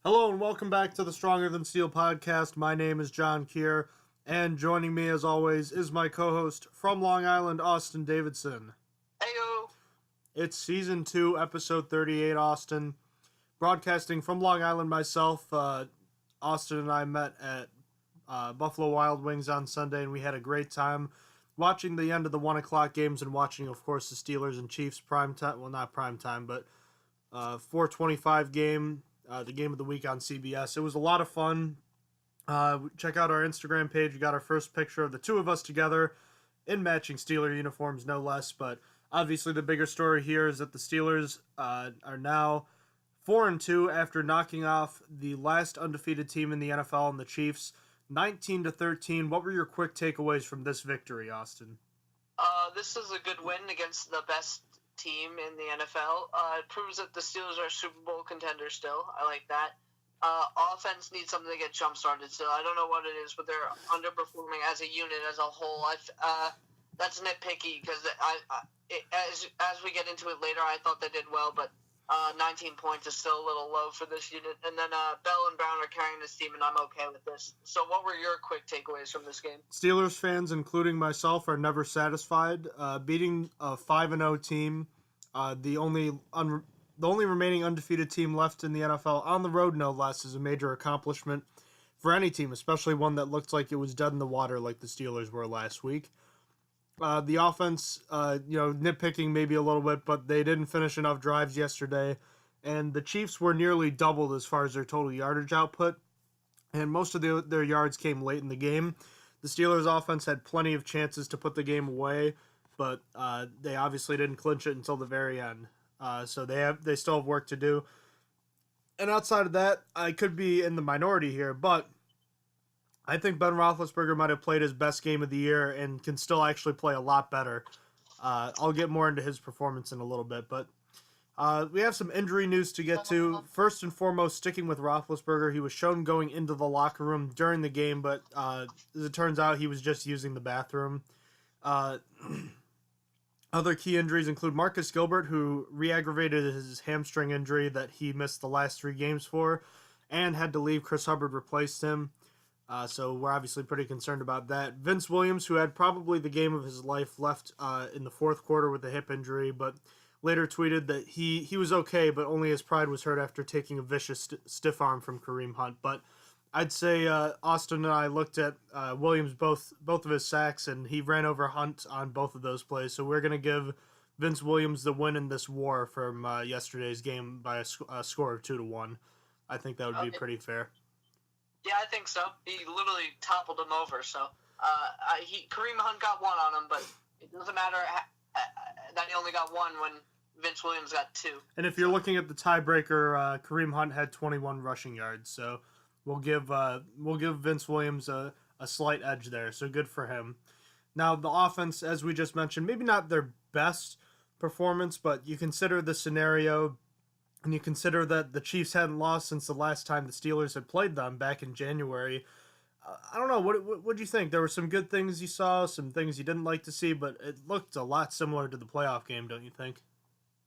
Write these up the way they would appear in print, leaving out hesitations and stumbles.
Hello and welcome back to the Stronger Than Steel podcast. My name is John Keir, and joining me as always is my co-host from Long Island, Austin Davidson. Heyo! It's Season 2, Episode 38, Austin. Broadcasting from Long Island myself, Austin and I met at Buffalo Wild Wings on Sunday, and we had a great time watching the end of the 1 o'clock games and watching, of course, the Steelers and Chiefs prime time. Well, not prime time, but 4:25 game. The game of the week on CBS. It was a lot of fun. Check out our Instagram page. We got our first picture of the two of us together in matching Steeler uniforms, no less. But obviously, the bigger story here is that the Steelers are now 4-2 after knocking off the last undefeated team in the NFL and the Chiefs, 19-13. What were your quick takeaways from this victory, Austin? This is a good win against the best team in the NFL. It proves that the Steelers are Super Bowl contenders still. I like that. Offense needs something to get jump-started still. I don't know what it is, but they're underperforming as a unit, as a whole. That's nitpicky because as we get into it later, I thought they did well, but 19 points is still a little low for this unit. And then Bell and Brown are carrying this team, and I'm okay with this. So what were your quick takeaways from this game? Steelers fans, including myself, are never satisfied. Beating a 5-0 team, the only remaining undefeated team left in the NFL on the road, no less, is a major accomplishment for any team, especially one that looked like it was dead in the water like the Steelers were last week. The offense, nitpicking maybe a little bit, but they didn't finish enough drives yesterday, and the Chiefs were nearly doubled as far as their total yardage output, and most of their yards came late in the game. The Steelers' offense had plenty of chances to put the game away, but they obviously didn't clinch it until the very end. So they still have work to do. And outside of that, I could be in the minority here, but I think Ben Roethlisberger might have played his best game of the year and can still actually play a lot better. I'll get more into his performance in a little bit, but we have some injury news to get to. First and foremost, sticking with Roethlisberger, he was shown going into the locker room during the game, but as it turns out, he was just using the bathroom. Other key injuries include Marcus Gilbert, who re-aggravated his hamstring injury that he missed the last 3 games for, and had to leave. Chris Hubbard replaced him. So we're obviously pretty concerned about that. Vince Williams, who had probably the game of his life, left in the fourth quarter with a hip injury, but later tweeted that he was okay, but only his pride was hurt after taking a vicious stiff arm from Kareem Hunt. But I'd say Austin and I looked at Williams both of his sacks, and he ran over Hunt on both of those plays. So we're going to give Vince Williams the win in this war from yesterday's game by a score of 2-1. I think that would be pretty fair. Yeah, I think so. He literally toppled him over. So Kareem Hunt got one on him, but it doesn't matter that he only got one when Vince Williams got 2. And if you're looking at the tiebreaker, Kareem Hunt had 21 rushing yards. So we'll give Vince Williams a slight edge there. So good for him. Now the offense, as we just mentioned, maybe not their best performance, but you consider the scenario. And you consider that the Chiefs hadn't lost since the last time the Steelers had played them back in January. I don't know. What do you think? There were some good things you saw, some things you didn't like to see, but it looked a lot similar to the playoff game, don't you think?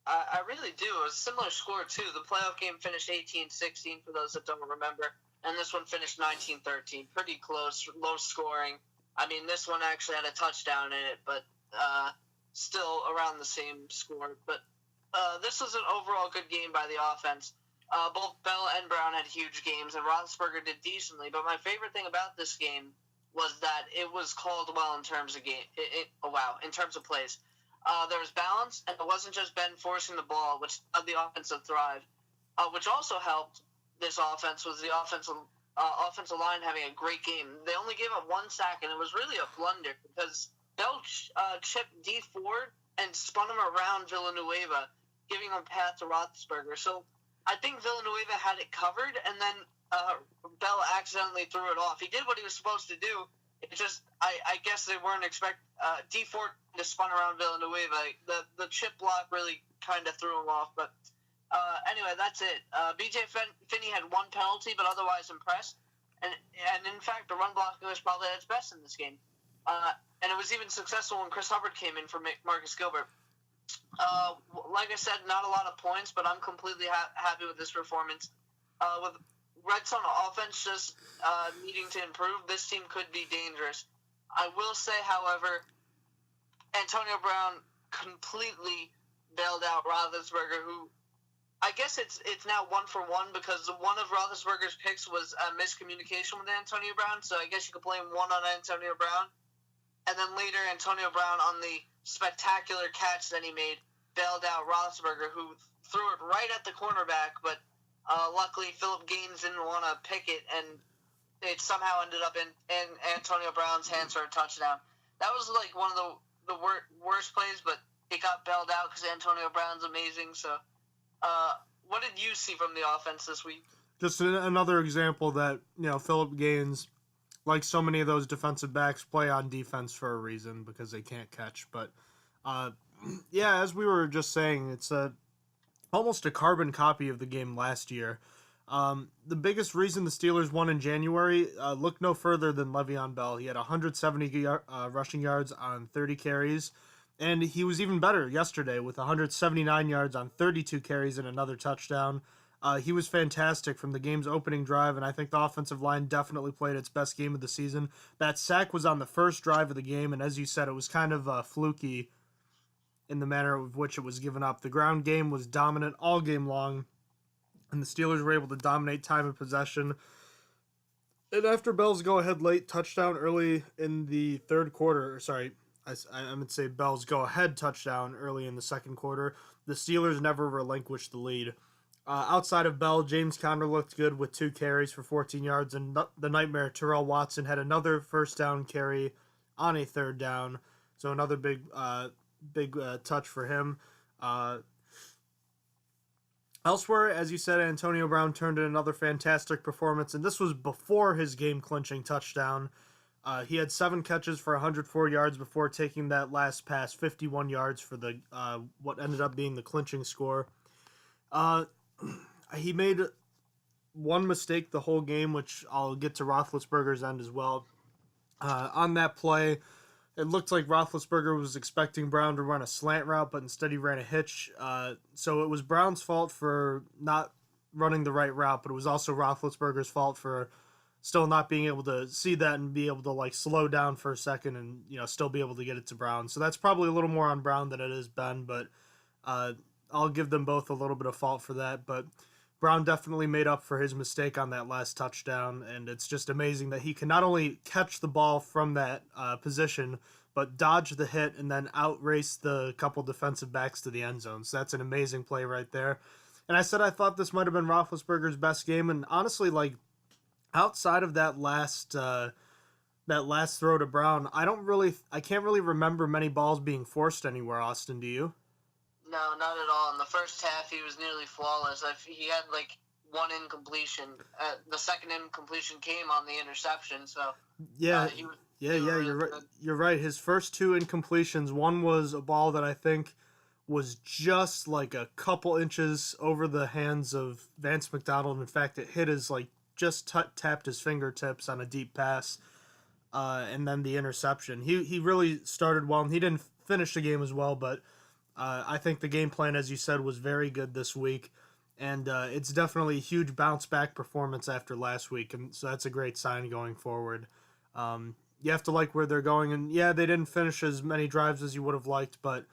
I really do. It was a similar score, too. The playoff game finished 18-16, for those that don't remember. And this one finished 19-13. Pretty close, low scoring. I mean, this one actually had a touchdown in it, but still around the same score. But this was an overall good game by the offense. Both Bell and Brown had huge games, and Roethlisberger did decently. But my favorite thing about this game was that it was called well in terms of in terms of plays. There was balance, and it wasn't just Ben forcing the ball, which allowed the offense to thrive. Which also helped this offense was the offensive line having a great game. They only gave up 1 sack, and it was really a blunder because Bell chipped D Ford and spun him around Villanueva, giving him a path to Roethlisberger. So I think Villanueva had it covered, and then Bell accidentally threw it off. He did what he was supposed to do. It just, I guess they weren't D Ford to spun around Villanueva. The chip block really kind of threw him off. But anyway, that's it. B.J. Finney had 1 penalty, but otherwise impressed. And in fact, the run blocking was probably at its best in this game. And it was even successful when Chris Hubbard came in for Marcus Gilbert. Like I said, not a lot of points, but I'm completely happy with this performance. With Red Zone offense just needing to improve, this team could be dangerous. I will say, however, Antonio Brown completely bailed out Roethlisberger, who I guess it's now 1-for-1 because one of Roethlisberger's picks was a miscommunication with Antonio Brown, so I guess you could blame one on Antonio Brown. And then later, Antonio Brown, on the spectacular catch that he made, bailed out Roethlisberger, who threw it right at the cornerback, but luckily Philip Gaines didn't want to pick it, and it somehow ended up in Antonio Brown's hands for a touchdown. That was like one of the worst plays, but it got bailed out because Antonio Brown's amazing. So, what did you see from the offense this week? Just another example that, Philip Gaines, like so many of those defensive backs, play on defense for a reason because they can't catch. But, as we were just saying, it's almost a carbon copy of the game last year. The biggest reason the Steelers won in January, look no further than Le'Veon Bell. He had 170 rushing yards on 30 carries, and he was even better yesterday with 179 yards on 32 carries and another touchdown. He was fantastic from the game's opening drive, and I think the offensive line definitely played its best game of the season. That sack was on the first drive of the game, and as you said, it was kind of fluky in the manner of which it was given up. The ground game was dominant all game long, and the Steelers were able to dominate time of possession. And after Bell's go-ahead late touchdown early in the third quarter, I meant to say Bell's go-ahead touchdown early in the second quarter, the Steelers never relinquished the lead. Outside of Bell, James Conner looked good with 2 carries for 14 yards, and the nightmare Terrell Watson had another first down carry on a third down, so another big touch for him. Elsewhere, as you said, Antonio Brown turned in another fantastic performance, and this was before his game-clinching touchdown. He had 7 catches for 104 yards before taking that last pass, 51 yards for the what ended up being the clinching score. He made one mistake the whole game, which I'll get to Roethlisberger's end as well. On that play, it looked like Roethlisberger was expecting Brown to run a slant route, but instead he ran a hitch. So it was Brown's fault for not running the right route, but it was also Roethlisberger's fault for still not being able to see that and be able to slow down for a second and still be able to get it to Brown. So that's probably a little more on Brown than it is Ben, but I'll give them both a little bit of fault for that. But Brown definitely made up for his mistake on that last touchdown, and it's just amazing that he can not only catch the ball from that position, but dodge the hit and then outrace the couple defensive backs to the end zone. So that's an amazing play right there. And I said I thought this might have been Roethlisberger's best game, and honestly, outside of that last throw to Brown, I can't really remember many balls being forced anywhere. Austin, do you? No, not at all. In the first half, he was nearly flawless. He had one incompletion. The second incompletion came on the interception. So yeah, you're right. You're right. His first 2 incompletions. One was a ball that I think was just a couple inches over the hands of Vance McDonald. In fact, it hit his just tapped his fingertips on a deep pass. And then the interception. He really started well, and he didn't finish the game as well, but I think the game plan, as you said, was very good this week, and it's definitely a huge bounce-back performance after last week, and so that's a great sign going forward. You have to like where they're going, and they didn't finish as many drives as you would have liked, but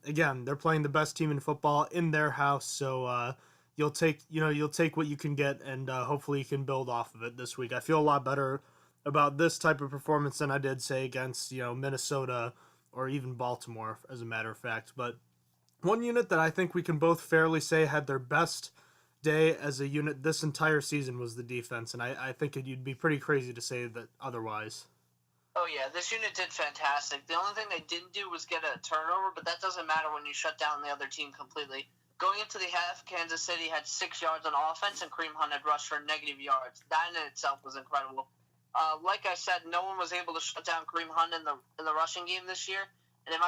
again, they're playing the best team in football in their house, so you'll take what you can get, and hopefully you can build off of it this week. I feel a lot better about this type of performance than I did, say, against Minnesota or even Baltimore, as a matter of fact. But one unit that I think we can both fairly say had their best day as a unit this entire season was the defense, and I think you'd be pretty crazy to say that otherwise. Oh, yeah, this unit did fantastic. The only thing they didn't do was get a turnover, but that doesn't matter when you shut down the other team completely. Going into the half, Kansas City had 6 yards on offense, and Kareem Hunt had rushed for negative yards. That in itself was incredible. Like I said, no one was able to shut down Kareem Hunt in the rushing game this year. And in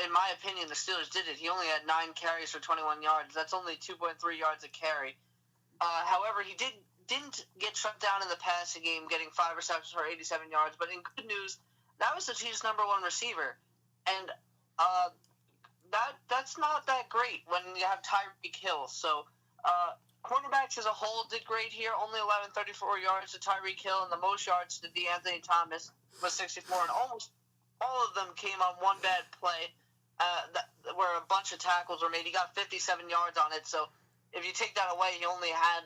my opinion, the Steelers did it. He only had 9 carries for 21 yards. That's only 2.3 yards a carry. However, he didn't get shut down in the passing game, getting 5 receptions for 87 yards. But in good news, that was the Chiefs' number 1 receiver. And that's not that great when you have Tyreek Hill. So Cornerbacks as a whole did great here. Only 1134 yards to Tyreek Hill, and the most yards to DeAnthony Thomas was 64. And almost all of them came on one bad play where a bunch of tackles were made. He got 57 yards on it. So if you take that away, he only had,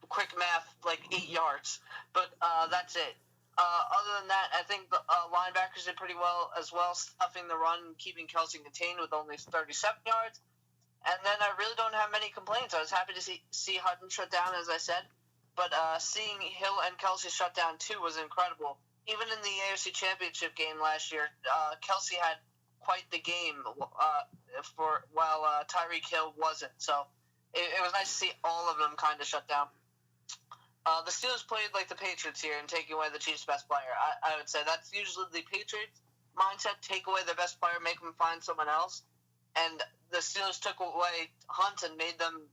quick math, like 8 yards. But that's it. Other than that, I think the linebackers did pretty well as well, stuffing the run and keeping Kelsey contained with only 37 yards. And then I really don't have many complaints. I was happy to see Hutton shut down, as I said. But seeing Hill and Kelsey shut down, too, was incredible. Even in the AFC Championship game last year, Kelsey had quite the game while Tyreek Hill wasn't. So it was nice to see all of them kind of shut down. The Steelers played like the Patriots here and taking away the Chiefs' best player. I would say that's usually the Patriots' mindset, take away their best player, make them find someone else. And the Steelers took away Hunt and made them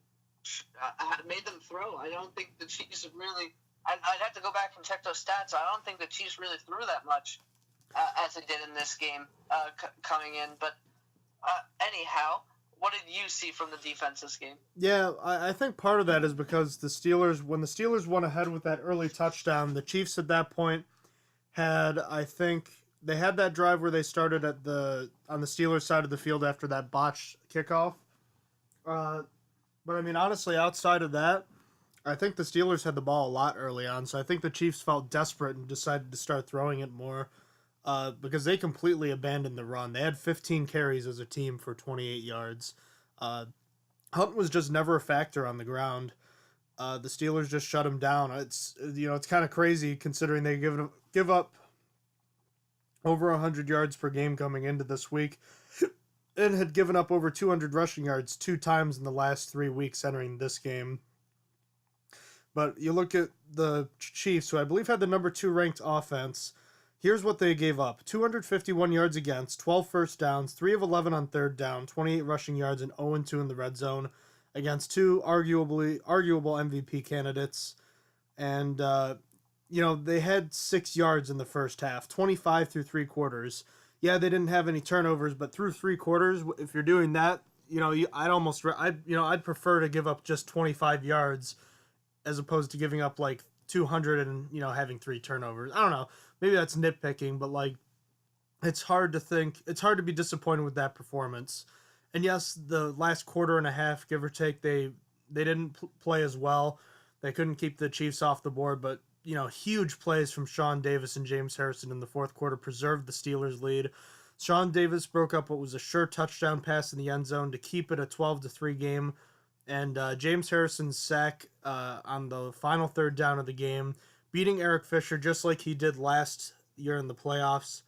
throw. I don't think the Chiefs really – I'd have to go back and check those stats. I don't think the Chiefs really threw that much as they did in this game coming in. But anyhow – what did you see from the defense this game? Yeah, I think part of that is because when the Steelers went ahead with that early touchdown, the Chiefs at that point had, I think, they had that drive where they started on the Steelers side of the field after that botched kickoff. But I mean, honestly, outside of that, I think the Steelers had the ball a lot early on, so I think the Chiefs felt desperate and decided to start throwing it more. Because they completely abandoned the run. They had 15 carries as a team for 28 yards. Hunt was just never a factor on the ground. The Steelers just shut him down. It's kind of crazy considering they give up over 100 yards per game coming into this week and had given up over 200 rushing yards 2 times in the last 3 weeks entering this game. But you look at the Chiefs, who I believe had the number 2 ranked offense. Here's what they gave up. 251 yards against, 12 first downs, 3 of 11 on third down, 28 rushing yards, and 0-2 in the red zone against 2 arguable MVP candidates. And, they had 6 yards in the first half, 25 through 3 quarters. Yeah, they didn't have any turnovers, but through 3 quarters, if you're doing that, I'd prefer to give up just 25 yards as opposed to giving up like 200 and, having 3 turnovers. I don't know. Maybe that's nitpicking, but it's hard to be disappointed with that performance. And yes, the last quarter and a half, give or take, they didn't play as well. They couldn't keep the Chiefs off the board, but huge plays from Sean Davis and James Harrison in the fourth quarter preserved the Steelers' lead. Sean Davis broke up what was a sure touchdown pass in the end zone to keep it a 12-3 game. And James Harrison's sack on the final third down of the game, beating Eric Fisher just like he did last year in the playoffs.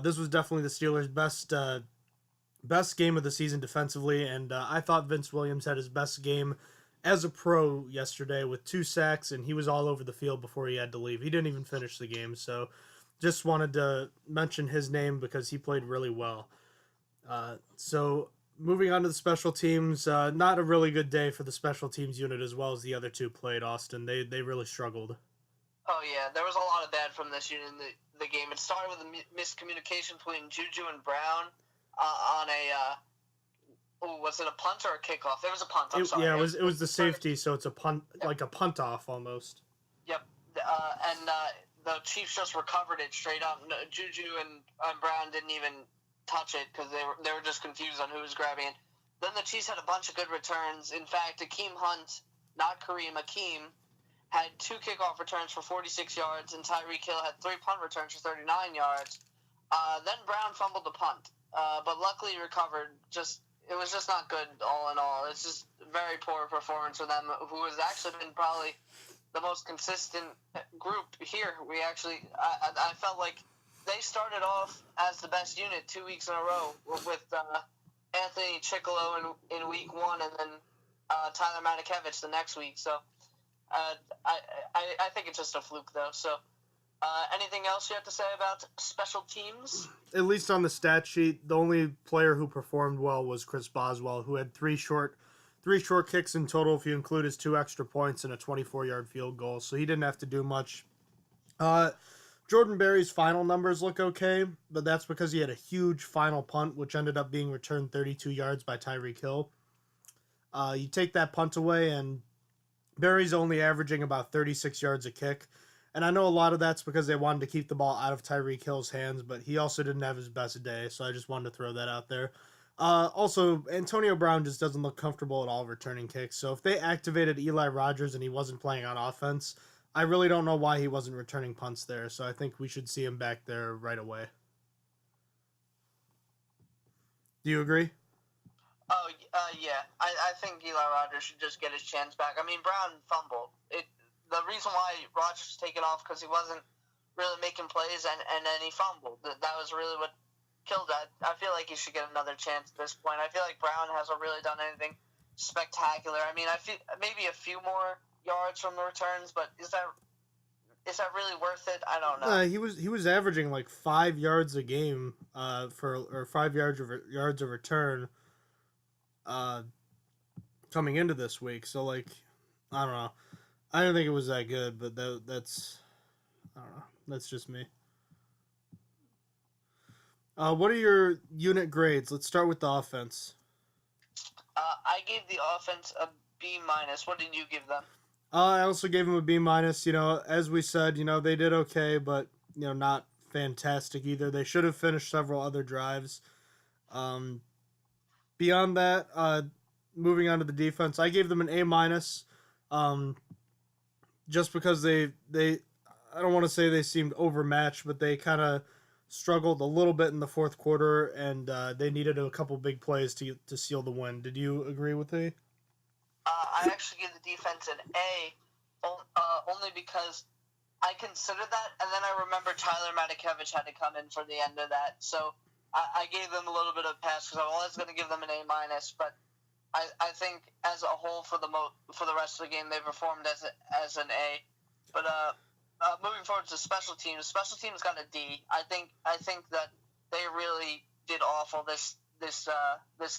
This was definitely the Steelers' best game of the season defensively, and I thought Vince Williams had his best game as a pro yesterday with 2 sacks, and he was all over the field before he had to leave. He didn't even finish the game, so just wanted to mention his name because he played really well. So moving on to the special teams, not a really good day for the special teams unit as well as the other 2 played, Austin. They really struggled. Oh, yeah, there was a lot of bad from this unit in the game. It started with a miscommunication between Juju and Brown on was it a punt or a kickoff? It was a punt, I'm sorry. Yeah, it was the safety, so it's a punt, like a punt off almost. Yep, and the Chiefs just recovered it straight up. Juju and Brown didn't even touch it because they were just confused on who was grabbing it. Then the Chiefs had a bunch of good returns. In fact, Akeem Hunt, not Kareem, Akeem, had 2 kickoff returns for 46 yards, and Tyreek Hill had 3 punt returns for 39 yards. Then Brown fumbled the punt, but luckily recovered. It was just not good all in all. It's just a very poor performance for them, who has actually been probably the most consistent group here. I felt like they started off as the best unit 2 weeks in a row with Anthony Chickalo in week 1 and then Tyler Matakevich the next week. So I think it's just a fluke, though. So anything else you have to say about special teams? At least on the stat sheet, the only player who performed well was Chris Boswell, who had 3 short kicks in total if you include his 2 extra points and a 24-yard field goal. So he didn't have to do much. Jordan Berry's final numbers look okay, but that's because he had a huge final punt, which ended up being returned 32 yards by Tyreek Hill. You take that punt away, and Barry's only averaging about 36 yards a kick. And I know a lot of that's because they wanted to keep the ball out of Tyreek Hill's hands, but he also didn't have his best day, so I just wanted to throw that out there. Also, Antonio Brown just doesn't look comfortable at all returning kicks, so if they activated Eli Rogers and he wasn't playing on offense, I really don't know why he wasn't returning punts there, so I think we should see him back there right away. Do you agree? Oh, yeah. I think Eli Rogers should just get his chance back. I mean, Brown fumbled. The reason why Rogers was taken off because he wasn't really making plays, and then he fumbled. That was really what killed that. I feel like he should get another chance at this point. I feel like Brown hasn't really done anything spectacular. I mean, I feel maybe a few more yards from the returns, but is that really worth it? I don't know. He was averaging like 5 yards a game, for 5 yards of return, coming into this week. So like, I don't know. I didn't think it was that good, but that's I don't know. That's just me. What are your unit grades? Let's start with the offense. I gave the offense a B minus. What did you give them? I also gave them a B minus. You know, as we said, you know, they did okay, but you know, not fantastic either. They should have finished several other drives. Beyond that, moving on to the defense, I gave them an A minus. Just because they I don't want to say they seemed overmatched, but they kind of struggled a little bit in the fourth quarter, and they needed a couple big plays to seal the win. Did you agree with me? I actually give the defense an A, only because I considered that, and then I remember Tyler Matakevich had to come in for the end of that, so I gave them a little bit of a pass because I was going to give them an A minus, but I think as a whole for the rest of the game they performed as an A. But moving forward to special teams got a D. I think that they really did awful this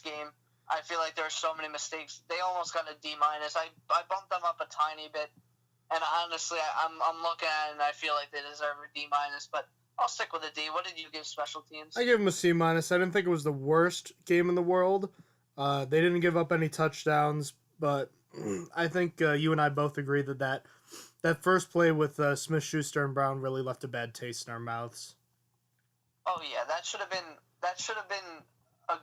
game. I feel like there are so many mistakes. They almost got a D minus. I bumped them up a tiny bit, and honestly, I'm looking at it and I feel like they deserve a D minus. But I'll stick with a D. What did you give special teams? I gave them a C minus. I didn't think it was the worst game in the world. They didn't give up any touchdowns, but I think you and I both agree that first play with Smith-Schuster and Brown really left a bad taste in our mouths. Oh yeah, that should have been a good that should have been a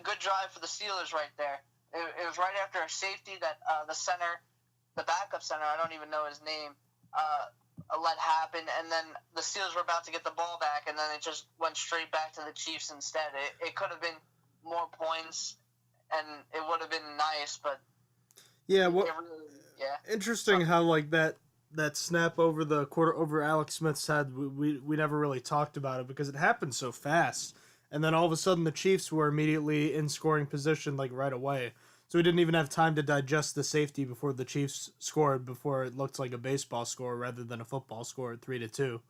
good drive for the Steelers right there. It was right after a safety that the backup center, I don't even know his name, let happen, and then the Steelers were about to get the ball back, and then it just went straight back to the Chiefs instead. It could have been more points, and it would have been nice, but yeah, yeah. Interesting how like that snap over the quarter over Alex Smith's head, we never really talked about it because it happened so fast, and then all of a sudden the Chiefs were immediately in scoring position like right away. So we didn't even have time to digest the safety before the Chiefs scored, before it looked like a baseball score rather than a football score at 3-2.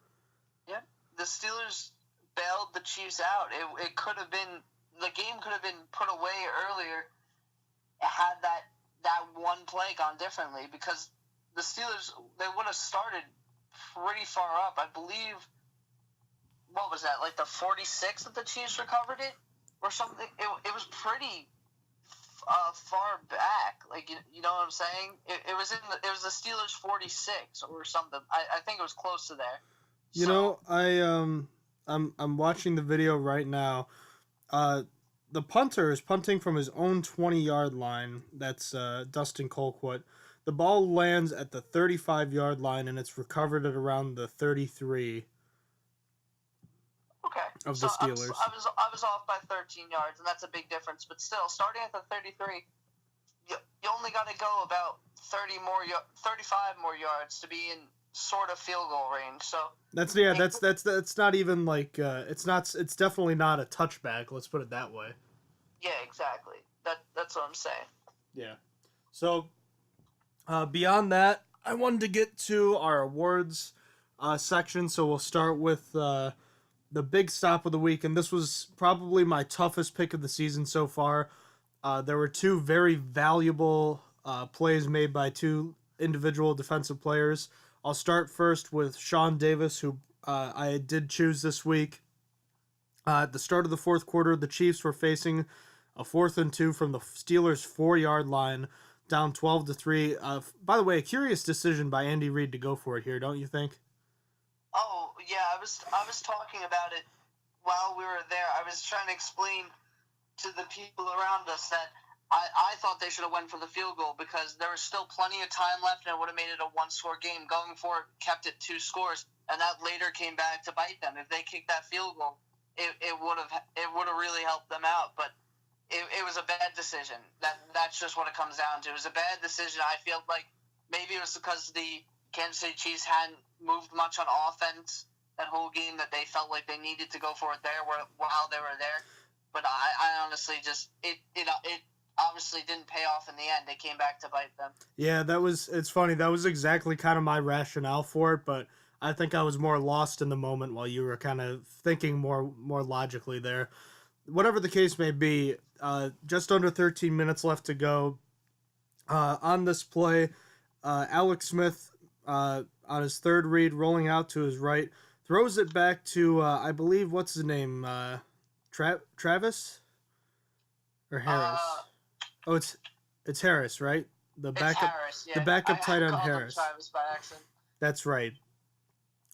Yeah, the Steelers bailed the Chiefs out. It could have been, the game could have been put away earlier had that one play gone differently, because the Steelers, they would have started pretty far up. I believe, what was that, like the 46th that the Chiefs recovered it or something? It was pretty far back, like you know what I'm saying? It was the Steelers 46 or something. I think it was close to there. You know, I'm watching the video right now. The punter is punting from his own 20-yard line. That's Dustin Colquitt. The ball lands at the 35-yard line and it's recovered at around the 33. Okay. Of the Steelers. I was off by 13 yards, and that's a big difference. But still, starting at the 33, you only got to go about 35 more yards to be in sort of field goal range. So that's not even like it's definitely not a touchback. Let's put it that way. Yeah, exactly. That's what I'm saying. Yeah. So beyond that, I wanted to get to our awards section. So we'll start with the big stop of the week, and this was probably my toughest pick of the season so far. There were two very valuable plays made by two individual defensive players. I'll start first with Sean Davis, who I did choose this week. At the start of the fourth quarter, the Chiefs were facing a 4th and 2 from the Steelers' 4-yard line. down 12-3. By the way, a curious decision by Andy Reid to go for it here, don't you think? Oh yeah, I was talking about it while we were there. I was trying to explain to the people around us that I thought they should have went for the field goal because there was still plenty of time left and it would have made it a one-score game. Going for it kept it 2 scores, and that later came back to bite them. If they kicked that field goal, it would have really helped them out. But it was a bad decision. That's just what it comes down to. It was a bad decision. I feel like maybe it was because the Kansas City Chiefs hadn't moved much on offense that whole game that they felt like they needed to go for it there while they were there. But I honestly just it obviously didn't pay off in the end. They came back to bite them. Yeah, it's funny. That was exactly kind of my rationale for it, but I think I was more lost in the moment while you were kind of thinking more logically there. Whatever the case may be, just under 13 minutes left to go. On this play, Alex Smith, on his third read, rolling out to his right, throws it back to, I believe, what's his name? Travis? Or Harris? It's Harris, right? The backup, Harris, yeah. the backup tight end Harris. Travis by accident. That's right.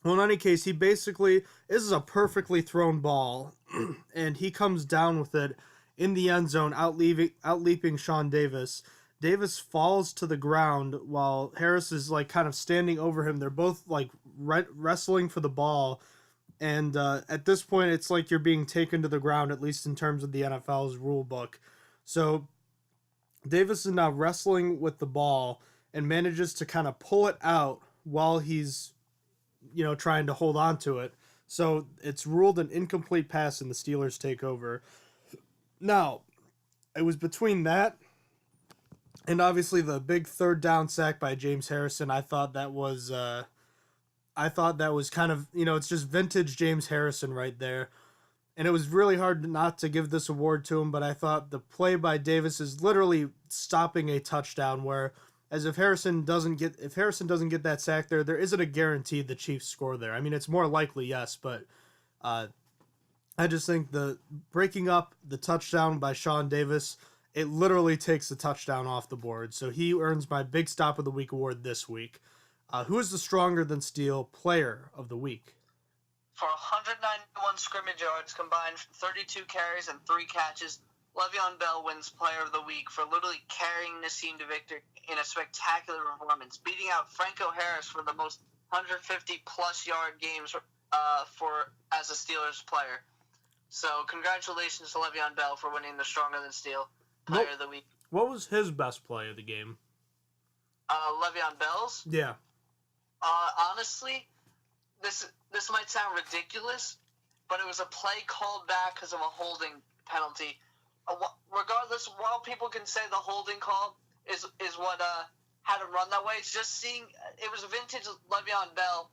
Well, in any case, he basically, this is a perfectly thrown ball, and he comes down with it in the end zone, outleaping Sean Davis. Davis falls to the ground while Harris is like kind of standing over him. They're both like wrestling for the ball, and at this point, it's like you're being taken to the ground, at least in terms of the NFL's rule book. So Davis is now wrestling with the ball and manages to kind of pull it out while he's trying to hold on to it. So it's ruled an incomplete pass and the Steelers take over. Now, it was between that and obviously the big third down sack by James Harrison. I thought that was kind of, it's just vintage James Harrison right there. And it was really hard not to give this award to him, but I thought the play by Davis is literally stopping a touchdown where, as if Harrison doesn't get that sack there isn't a guarantee the Chiefs score there. I mean, it's more likely, yes, but I just think the breaking up the touchdown by Sean Davis, it literally takes the touchdown off the board. So he earns my Big Stop of the Week award this week. Who is the stronger than steel player of the week? For 191 scrimmage yards combined, 32 carries and 3 catches, Le'Veon Bell wins Player of the Week for literally carrying this team to victory in a spectacular performance, beating out Franco Harris for the most 150-plus yard games as a Steelers player. So congratulations to Le'Veon Bell for winning the Stronger Than Steel Player of the Week. What was his best play of the game? Le'Veon Bell's? Yeah. Honestly, this might sound ridiculous, but it was a play called back because of a holding penalty. Regardless, while people can say the holding call is what had him run that way, it's just seeing it was a vintage Le'Veon Bell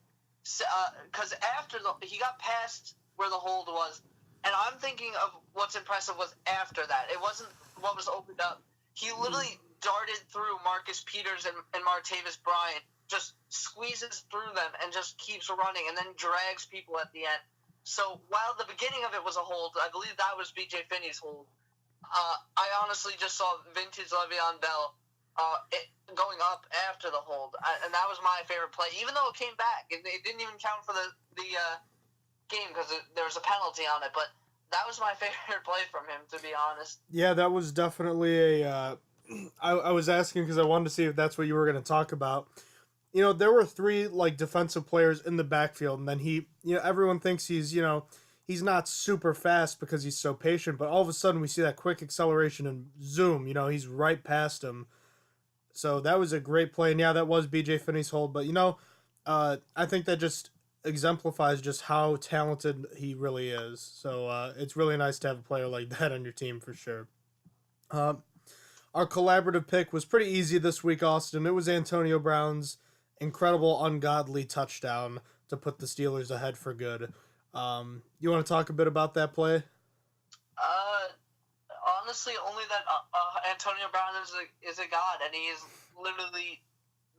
because after he got past where the hold was, and I'm thinking of what's impressive was after that. It wasn't what was opened up. He literally darted through Marcus Peters and Martavis Bryant, just squeezes through them and just keeps running and then drags people at the end. So while the beginning of it was a hold, I believe that was B.J. Finney's hold. I honestly just saw vintage Le'Veon Bell going up after the hold, and that was my favorite play. Even though it came back, it didn't even count for the game because there was a penalty on it. But that was my favorite play from him, to be honest. Yeah, that was definitely a. I was asking because I wanted to see if that's what you were going to talk about. There were 3 defensive players in the backfield, and then he, everyone thinks he's, he's not super fast because he's so patient, but all of a sudden we see that quick acceleration and zoom, he's right past him. So that was a great play, and yeah, that was B.J. Finney's hold, but I think that just exemplifies just how talented he really is. So it's really nice to have a player like that on your team for sure. Our collaborative pick was pretty easy this week, Austin. It was Antonio Brown's incredible, ungodly touchdown to put the Steelers ahead for good. You want to talk a bit about that play? Honestly, only that Antonio Brown is a god, and he is literally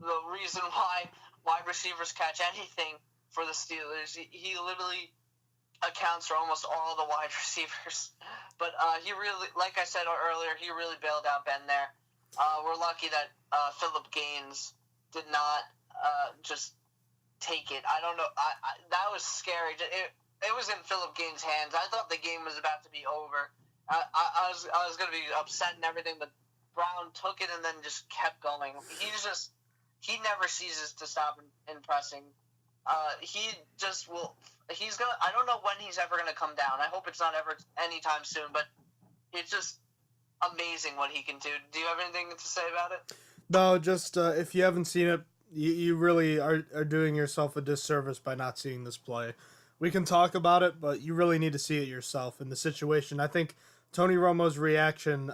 the reason why wide receivers catch anything for the Steelers. He literally accounts for almost all the wide receivers. But he really, like I said earlier, he really bailed out Ben there. We're lucky that Philip Gaines did not just take it. I don't know. That was scary. It was in Philip Gaines' hands. I thought the game was about to be over. I was going to be upset and everything, but Brown took it and then just kept going. He never ceases to stop impressing. He just will. He's gonna. I don't know when he's ever gonna come down. I hope it's not ever anytime soon. But it's just amazing what he can do. Do you have anything to say about it? No, just if you haven't seen it, you really are doing yourself a disservice by not seeing this play. We can talk about it, but you really need to see it yourself in the situation. I think Tony Romo's reaction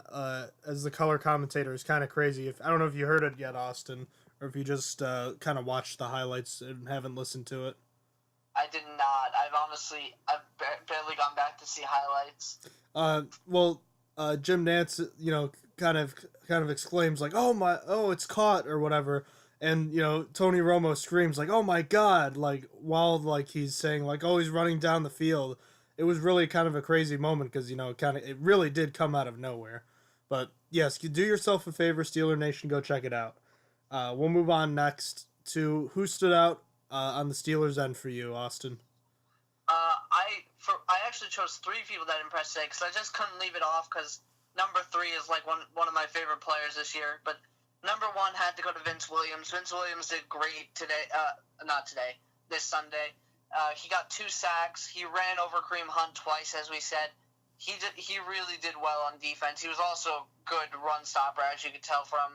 as the color commentator is kind of crazy. I don't know if you heard it yet, Austin, or if you just kind of watched the highlights and haven't listened to it. I did not. I've barely gone back to see highlights. Jim Nantz, kind of exclaims like, "Oh, it's caught," or whatever. And, Tony Romo screams like, "Oh my God," like while like he's saying like, "Oh, he's running down the field." It was really kind of a crazy moment because, it really did come out of nowhere. But yes, do yourself a favor, Steeler Nation, go check it out. We'll move on next to who stood out on the Steelers' end for you, Austin. I actually chose three people that impressed today because I just couldn't leave it off because number 3 is like one of my favorite players this year. But number 1 had to go to Vince Williams. Vince Williams did great today. Not today. This Sunday. He got 2 sacks. He ran over Kareem Hunt twice, as we said. He really did well on defense. He was also a good run stopper, as you could tell from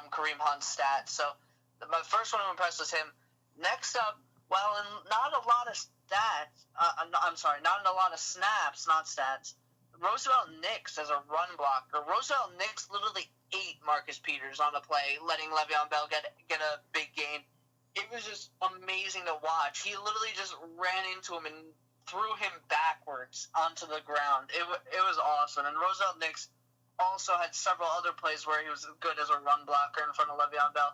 Kareem Hunt's stats. So my first one who impressed was him. Next up, well, not a lot of stats. Not in a lot of snaps, not stats. Roosevelt Nix as a run blocker. Roosevelt Nix literally ate Marcus Peters on a play, letting Le'Veon Bell get a big gain. It was just amazing to watch. He literally just ran into him and threw him backwards onto the ground. It was awesome. And Roosevelt Nix also had several other plays where he was good as a run blocker in front of Le'Veon Bell.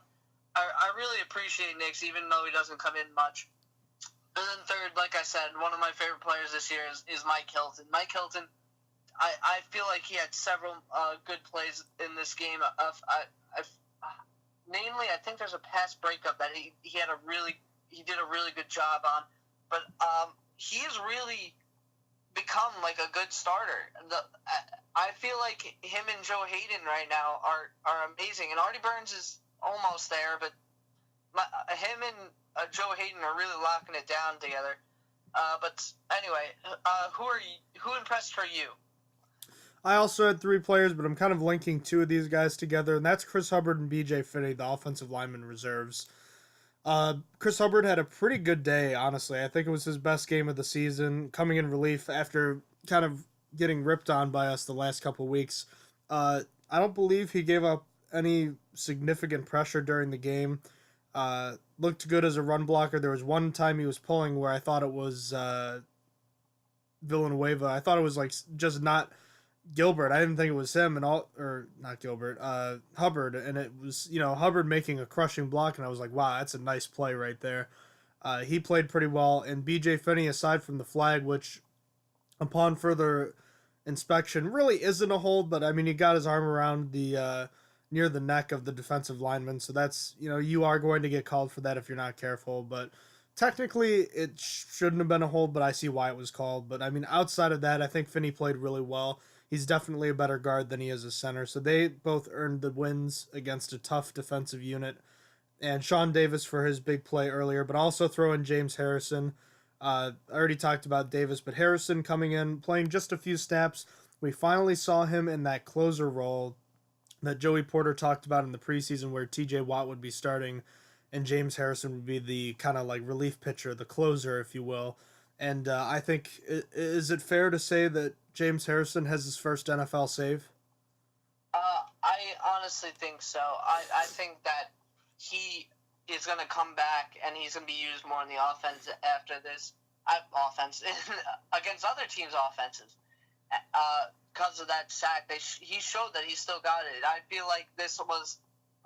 I really appreciate Nix, even though he doesn't come in much. And then third, like I said, one of my favorite players this year is Mike Hilton. Mike Hilton, I feel like he had several good plays in this game. Namely, I think there's a pass breakup that he did a really good job on. But he has really become like a good starter. I feel like him and Joe Hayden right now are amazing, and Artie Burns is almost there, but him and Joe Hayden are really locking it down together. But anyway, who impressed for you? I also had 3 players, but I'm kind of linking 2 of these guys together, and that's Chris Hubbard and B.J. Finney, the offensive lineman reserves. Chris Hubbard had a pretty good day, honestly. I think it was his best game of the season, coming in relief after kind of getting ripped on by us the last couple weeks. I don't believe he gave up any significant pressure during the game. Looked good as a run blocker. There was one time he was pulling where I thought it was Villanueva. I thought it was like just not Gilbert. I didn't think it was him, or not Gilbert, Hubbard, and it was Hubbard making a crushing block, and I was like, wow, that's a nice play right there. He played pretty well, and B.J. Finney, aside from the flag, which upon further inspection really isn't a hold, but I mean he got his arm around the near the neck of the defensive lineman, so that's you are going to get called for that if you're not careful, but technically it shouldn't have been a hold, but I see why it was called. But I mean, outside of that, I think Finney played really well. He's definitely a better guard than he is a center. So they both earned the wins against a tough defensive unit. And Sean Davis for his big play earlier, but also throw in James Harrison. I already talked about Davis, but Harrison coming in, playing just a few snaps. We finally saw him in that closer role that Joey Porter talked about in the preseason where TJ Watt would be starting and James Harrison would be the kind of like relief pitcher, the closer, if you will. And I think, is it fair to say that James Harrison has his first NFL save? I honestly think so. I think that he is going to come back and he's going to be used more in the offense after this offense against other teams' offenses. Because of that sack, he showed that he still got it. I feel like this was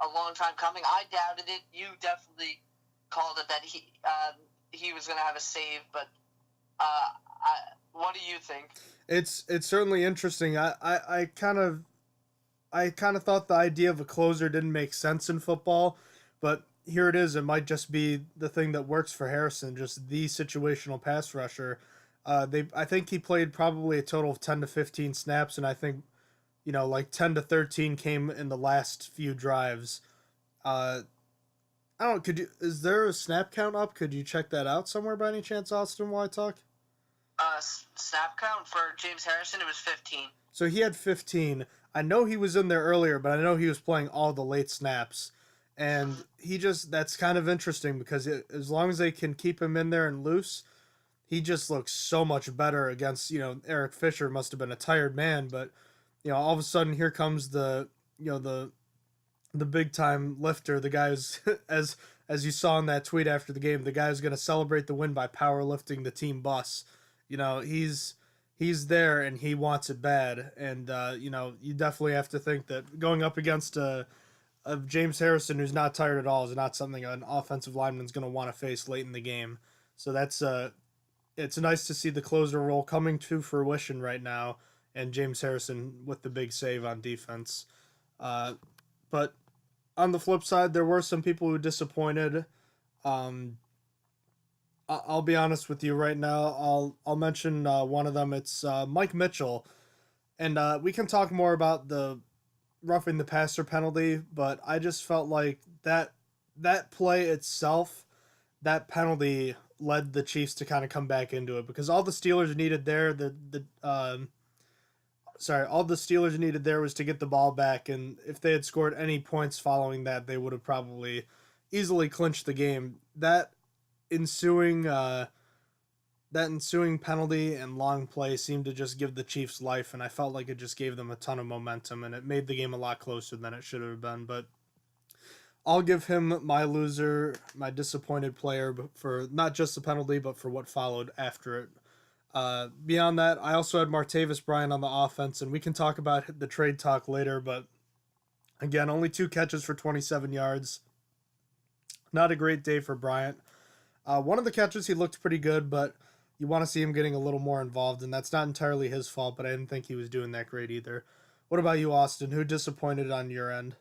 a long time coming. I doubted it. You definitely called it that he was going to have a save, but what do you think? It's certainly interesting. I kind of I kind of thought the idea of a closer didn't make sense in football, but here it is. It might just be the thing that works for Harrison, just the situational pass rusher. I think he played probably a total of 10 to 15 snaps, and I think, like 10 to 13 came in the last few drives. Uh, I don't know, is there a snap count up? Could you check that out somewhere by any chance, Austin, while I talk? Snap count for James Harrison, it was 15. So he had 15. I know he was in there earlier, but I know he was playing all the late snaps. And that's kind of interesting because as long as they can keep him in there and loose, he just looks so much better against, Eric Fisher must have been a tired man, but, all of a sudden here comes the big time lifter, the guy who's, as you saw in that tweet after the game, the guy who's going to celebrate the win by power lifting the team bus. He's there and he wants it bad, and you definitely have to think that going up against of James Harrison, who's not tired at all, is not something an offensive lineman's going to want to face late in the game. So it's nice to see the closer role coming to fruition right now, and James Harrison with the big save on defense. But on the flip side, there were some people who disappointed. Um, I'll be honest with you right now. I'll mention one of them. It's Mike Mitchell, and we can talk more about the roughing the passer penalty. But I just felt like that play itself, that penalty led the Chiefs to kind of come back into it because all the Steelers needed there all the Steelers needed there was to get the ball back, and if they had scored any points following that, they would have probably easily clinched the game. Ensuing that ensuing penalty and long play seemed to just give the Chiefs life, and I felt like it just gave them a ton of momentum, and it made the game a lot closer than it should have been. But I'll give him my loser, my disappointed player, for not just the penalty, but for what followed after it. Beyond that, I also had Martavis Bryant on the offense, and we can talk about the trade talk later, but again, only 2 catches for 27 yards. Not a great day for Bryant. One of the catches, he looked pretty good, but you want to see him getting a little more involved, and that's not entirely his fault, but I didn't think he was doing that great either. What about you, Austin? Who disappointed on your end?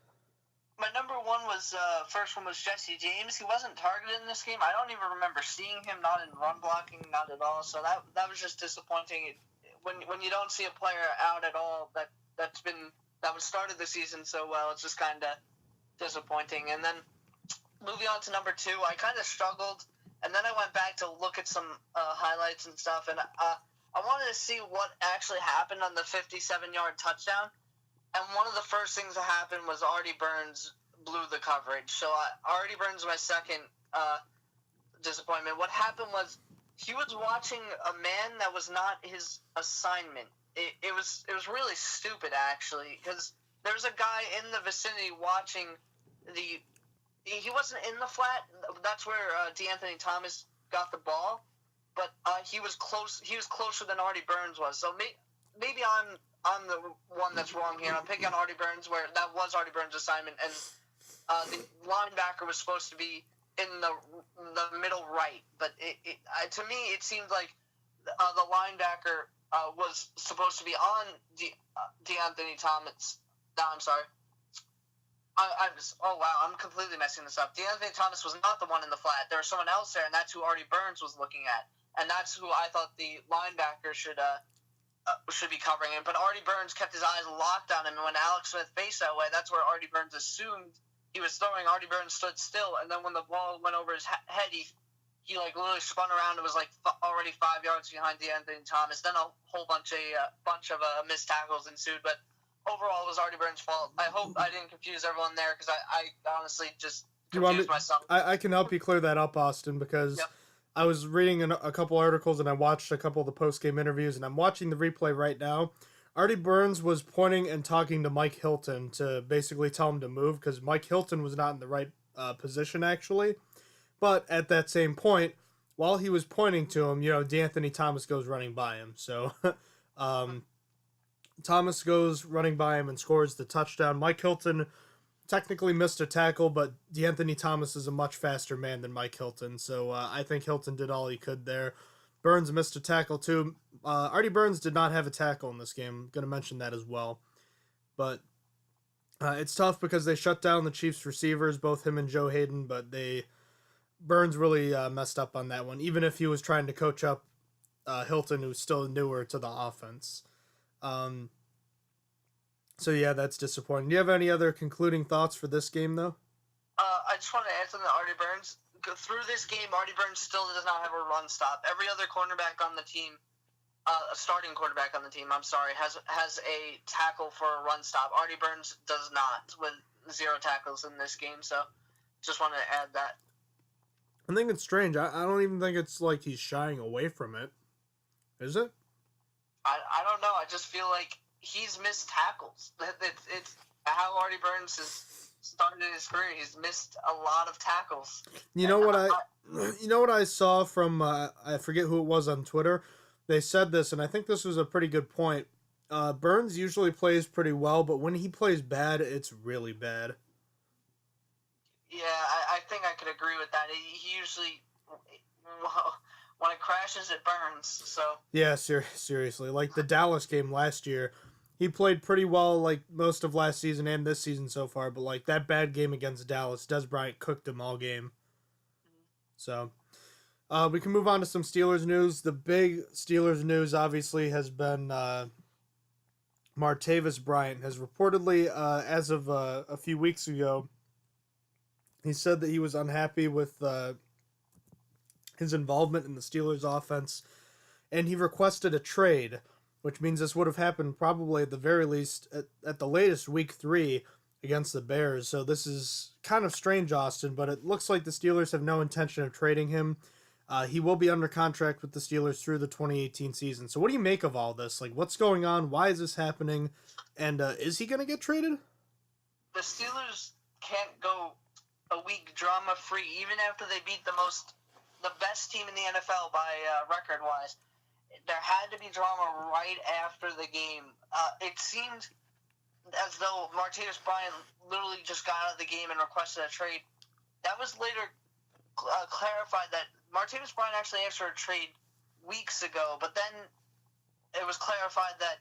My number one was first one was Jesse James. He wasn't targeted in this game. I don't even remember seeing him, not in run blocking, not at all. So that was just disappointing. When you don't see a player out at all that was started the season so well, it's just kind of disappointing. And then moving on to number 2, I kind of struggled, and then I went back to look at some highlights and stuff, and I wanted to see what actually happened on the 57-yard touchdown. And one of the first things that happened was Artie Burns blew the coverage. So Artie Burns was my second disappointment. What happened was he was watching a man that was not his assignment. It was really stupid, actually, because there's a guy in the vicinity watching he wasn't in the flat. That's where DeAnthony Thomas got the ball, but he was close. He was closer than Artie Burns was. So maybe I'm the one that's wrong here. I'm picking on Artie Burns, where that was Artie Burns' assignment, and the linebacker was supposed to be in the middle right. But to me, it seemed like the linebacker was supposed to be on DeAnthony Thomas. No, I'm sorry. I'm completely messing this up. DeAnthony Thomas was not the one in the flat. There was someone else there, and that's who Artie Burns was looking at, and that's who I thought the linebacker should be covering him. But Artie Burns kept his eyes locked on him, and when Alex Smith faced that way, that's where Artie Burns assumed he was throwing. Artie Burns stood still, and then when the ball went over his head, he literally spun around and was already 5 yards behind DeAnthony Thomas. Then a whole bunch of missed tackles ensued, but overall it was Artie Burns' fault. I hope I didn't confuse everyone there, because I honestly just confused myself. I can help you clear that up, Austin, because yep. I was reading a couple articles and I watched a couple of the post-game interviews, and I'm watching the replay right now. Artie Burns was pointing and talking to Mike Hilton to basically tell him to move, because Mike Hilton was not in the right position, actually. But at that same point, while he was pointing to him, DeAnthony Thomas goes running by him. So Thomas goes running by him and scores the touchdown. Mike Hilton technically missed a tackle, but DeAnthony Thomas is a much faster man than Mike Hilton, so I think Hilton did all he could there. Burns missed a tackle too. Artie Burns did not have a tackle in this game. I'm going to mention that as well. But It's tough because they shut down the Chiefs receivers, both him and Joe Hayden, but Burns really messed up on that one. Even if he was trying to coach up Hilton, who's still newer to the offense. Um, so yeah, that's disappointing. Do you have any other concluding thoughts for this game, though? I just want to add something to Artie Burns. Through this game, Artie Burns still does not have a run stop. Every other cornerback on the team, a starting quarterback on the team, I'm sorry, has a tackle for a run stop. Artie Burns does not, with 0 tackles in this game. So, just wanted to add that. I think it's strange. I don't even think it's like he's shying away from it. Is it? I don't know. I just feel like he's missed tackles. It's how Artie Burns has started his career. He's missed a lot of tackles. You know what I saw from I forget who it was on Twitter. They said this, and I think this was a pretty good point. Burns usually plays pretty well, but when he plays bad, it's really bad. Yeah, I think I could agree with that. He usually, when it crashes, it burns. So Yeah, seriously. Like the Dallas game last year, he played pretty well like most of last season and this season so far, but like that bad game against Dallas, Des Bryant cooked him all game. So we can move on to some Steelers news. The big Steelers news obviously has been Martavis Bryant has reportedly, as of a few weeks ago, he said that he was unhappy with his involvement in the Steelers offense, and he requested a trade, which means this would have happened probably at the very least, at the latest, week 3 against the Bears. So this is kind of strange, Austin, but it looks like the Steelers have no intention of trading him. He will be under contract with the Steelers through the 2018 season. So what do you make of all this? Like, what's going on? Why is this happening? And is he going to get traded? the Steelers can't go a week drama-free, even after they beat the best team in the NFL by record-wise. There had to be drama right after the game. It seemed as though Martavis Bryant literally just got out of the game and requested a trade. That was later clarified that Martavis Bryant actually asked for a trade weeks ago, but then it was clarified that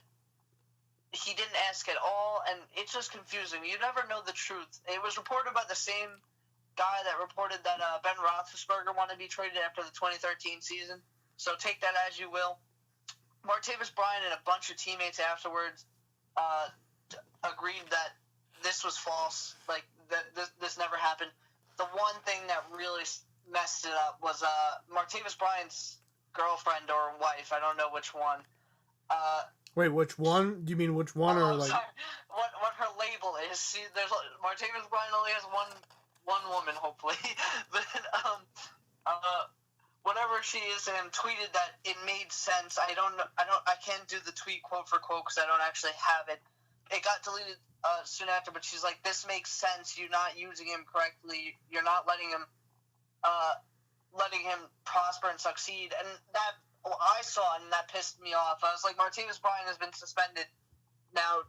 he didn't ask at all, and it's just confusing. You never know the truth. It was reported by the same guy that reported that Ben Roethlisberger wanted to be traded after the 2013 season, so take that as you will. Martavis Bryant and a bunch of teammates afterwards agreed that this was false, like that this never happened. The one thing that really messed it up was Martavis Bryant's girlfriend or wife, I don't know which one. Wait, which one? Do you mean which one, or like sorry. What her label is? See, there's Martavis Bryant only has one woman, hopefully. But whatever she is, and tweeted that it made sense. I can't do the tweet quote for quote because I don't actually have it. It got deleted soon after, but she's like, "This makes sense. You're not using him correctly. You're not letting him prosper and succeed." And that I saw, and that pissed me off. I was like, Martavis Bryant has been suspended now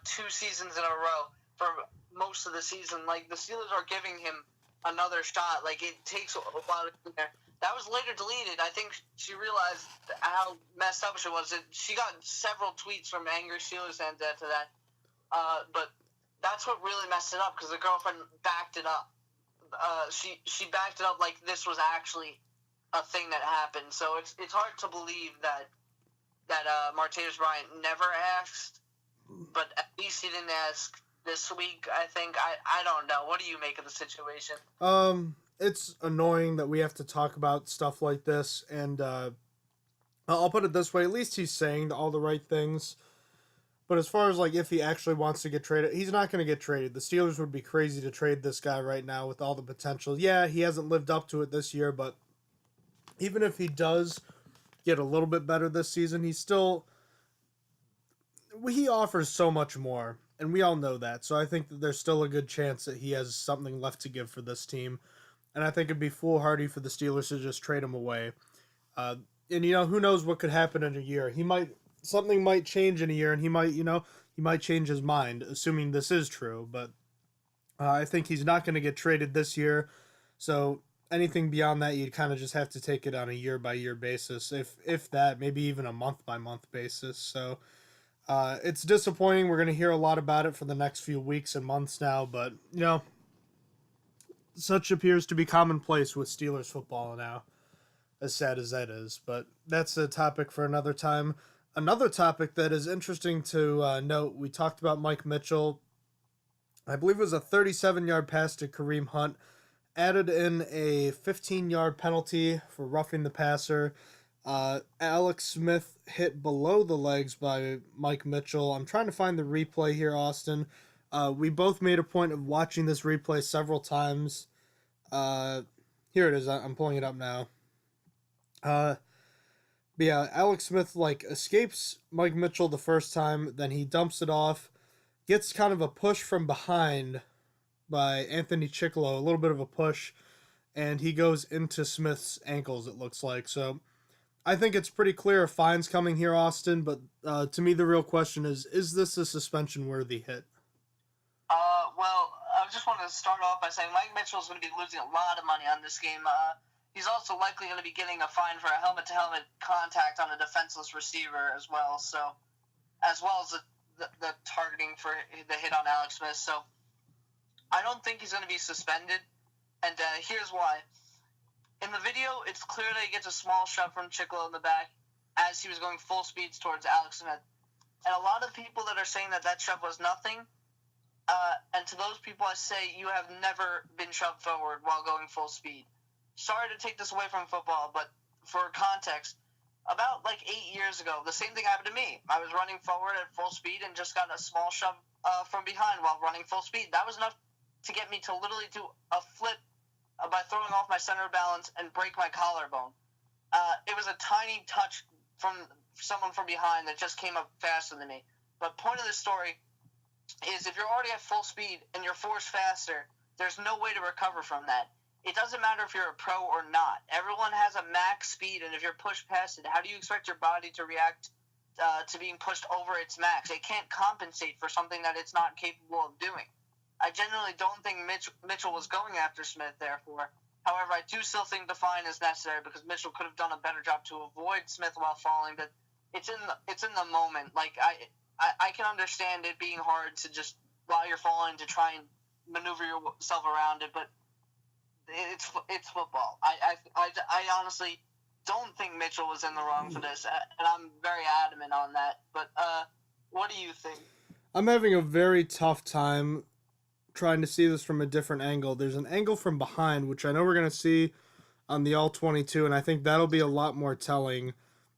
2 seasons in a row for most of the season. Like, the Steelers are giving him another shot. Like, it takes a while to get there. That was later deleted. I think she realized how messed up she was. She got several tweets from angry Steelers fans after that. But that's what really messed it up, because the girlfriend backed it up. She backed it up like this was actually a thing that happened. So it's hard to believe that Martavis Bryant never asked, but at least he didn't ask this week, I think. I don't know. What do you make of the situation? It's annoying that we have to talk about stuff like this, and I'll put it this way, at least he's saying all the right things. But as far as like if he actually wants to get traded, he's not going to get traded. The Steelers would be crazy to trade this guy right now with all the potential. Yeah, he hasn't lived up to it this year, but even if he does get a little bit better this season, he offers so much more, and we all know that. So I think that there's still a good chance that he has something left to give for this team. And I think it'd be foolhardy for the Steelers to just trade him away. And, who knows what could happen in a year. Something might change in a year, and he might change his mind, assuming this is true. But I think he's not going to get traded this year. So anything beyond that, you'd kind of just have to take it on a year-by-year basis, if that, maybe even a month-by-month basis. So It's disappointing. We're going to hear a lot about it for the next few weeks and months now, but, such appears to be commonplace with Steelers football now, as sad as that is. But that's a topic for another time. Another topic that is interesting to note, we talked about Mike Mitchell. I believe it was a 37-yard pass to Kareem Hunt, added in a 15-yard penalty for roughing the passer. Alex Smith hit below the legs by Mike Mitchell. I'm trying to find the replay here, Austin. We both made a point of watching this replay several times. Here it is. I'm pulling it up now. But yeah, Alex Smith escapes Mike Mitchell the first time, then he dumps it off, gets kind of a push from behind by Anthony Chicklow, a little bit of a push, and he goes into Smith's ankles, it looks like. So I think it's pretty clear a fine's coming here, Austin, but to me the real question is this a suspension-worthy hit? Well, I just want to start off by saying Mike Mitchell's going to be losing a lot of money on this game. He's also likely going to be getting a fine for a helmet-to-helmet contact on a defenseless receiver as well, as well as the targeting for the hit on Alex Smith. So I don't think he's going to be suspended, and here's why. In the video, it's clear that he gets a small shove from Chicklow in the back as he was going full speeds towards Alex Smith. And a lot of people that are saying that shove was nothing, and to those people I say, you have never been shoved forward while going full speed. Sorry to take this away from football, but for context, about 8 years ago, the same thing happened to me. I was running forward at full speed and just got a small shove from behind while running full speed. That was enough to get me to literally do a flip by throwing off my center of balance and break my collarbone. It was a tiny touch from someone from behind that just came up faster than me. But point of the story is if you're already at full speed and you're forced faster, there's no way to recover from that. It doesn't matter if you're a pro or not. Everyone has a max speed, and if you're pushed past it, how do you expect your body to react to being pushed over its max? It can't compensate for something that it's not capable of doing. I genuinely don't think Mitchell was going after Smith, therefore. However, I do still think the fine is necessary because Mitchell could have done a better job to avoid Smith while falling, but it's in the moment. I can understand it being hard to just, while you're falling, to try and maneuver yourself around it, but it's football. I honestly don't think Mitchell was in the wrong for this, and I'm very adamant on that. But what do you think? I'm having a very tough time trying to see this from a different angle. There's an angle from behind, which I know we're going to see on the All-22, and I think that'll be a lot more telling.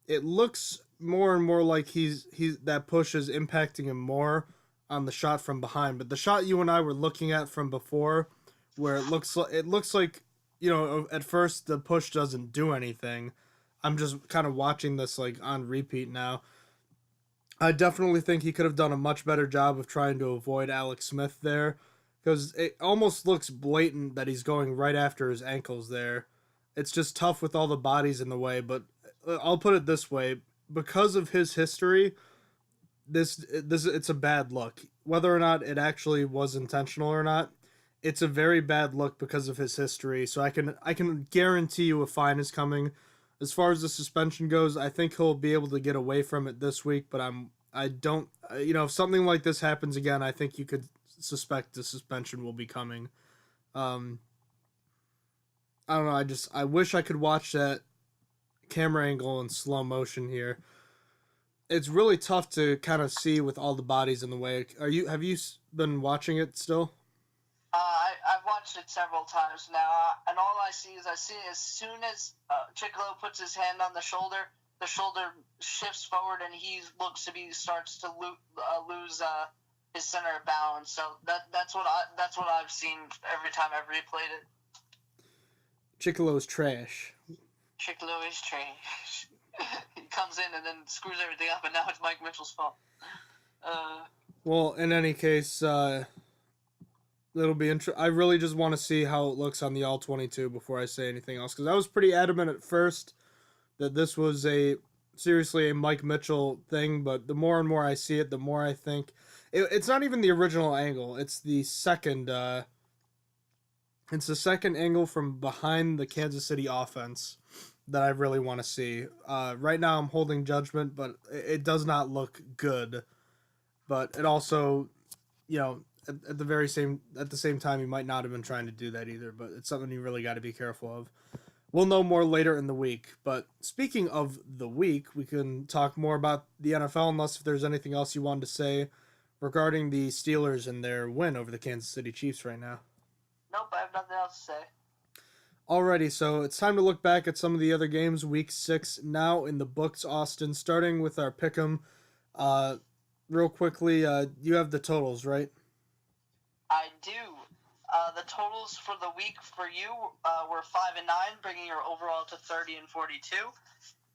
It looks more and more like he's that push is impacting him more on the shot from behind. But the shot you and I were looking at from before, where it looks like at first the push doesn't do anything. I'm just kind of watching this on repeat now. I definitely think he could have done a much better job of trying to avoid Alex Smith there, because it almost looks blatant that he's going right after his ankles there. It's just tough with all the bodies in the way, but I'll put it this way. Because of his history, this it's a bad look. Whether or not it actually was intentional or not, it's a very bad look because of his history. So I can guarantee you a fine is coming. As far as the suspension goes, I think he'll be able to get away from it this week, but I don't if something like this happens again, I think you could suspect the suspension will be coming. I don't know, I wish I could watch that camera angle in slow motion here. It's really tough to kind of see with all the bodies in the way. Have you been watching it still? I've watched it several times now, and all I see as soon as Chicklow puts his hand on the shoulder shifts forward, and he starts to lose his center of balance. So that's what I've seen every time I've replayed it. Chicklow is trash. Chicklow is trash. He comes in and then screws everything up, and now it's Mike Mitchell's fault. Well, in any case, it'll be I really just want to see how it looks on the All-22 before I say anything else, because I was pretty adamant at first that this was seriously a Mike Mitchell thing, but the more and more I see it, the more I think it's not even the original angle. It's the second. It's the second angle from behind the Kansas City offense that I really want to see. Right now I'm holding judgment, but it does not look good but it also, at the same time, he might not have been trying to do that either. But it's something you really got to be careful of. We'll know more later in the week. But speaking of the week, we can talk more about the NFL, unless if there's anything else you wanted to say regarding the Steelers and their win over the Kansas City Chiefs right now. Nope, I have nothing else to say. Alrighty, so it's time to look back at some of the other games. Week 6 now in the books, Austin. Starting with our pick'em. Real quickly, you have the totals, right? I do. The totals for the week for you were 5 and 9, bringing your overall to 30 and 42.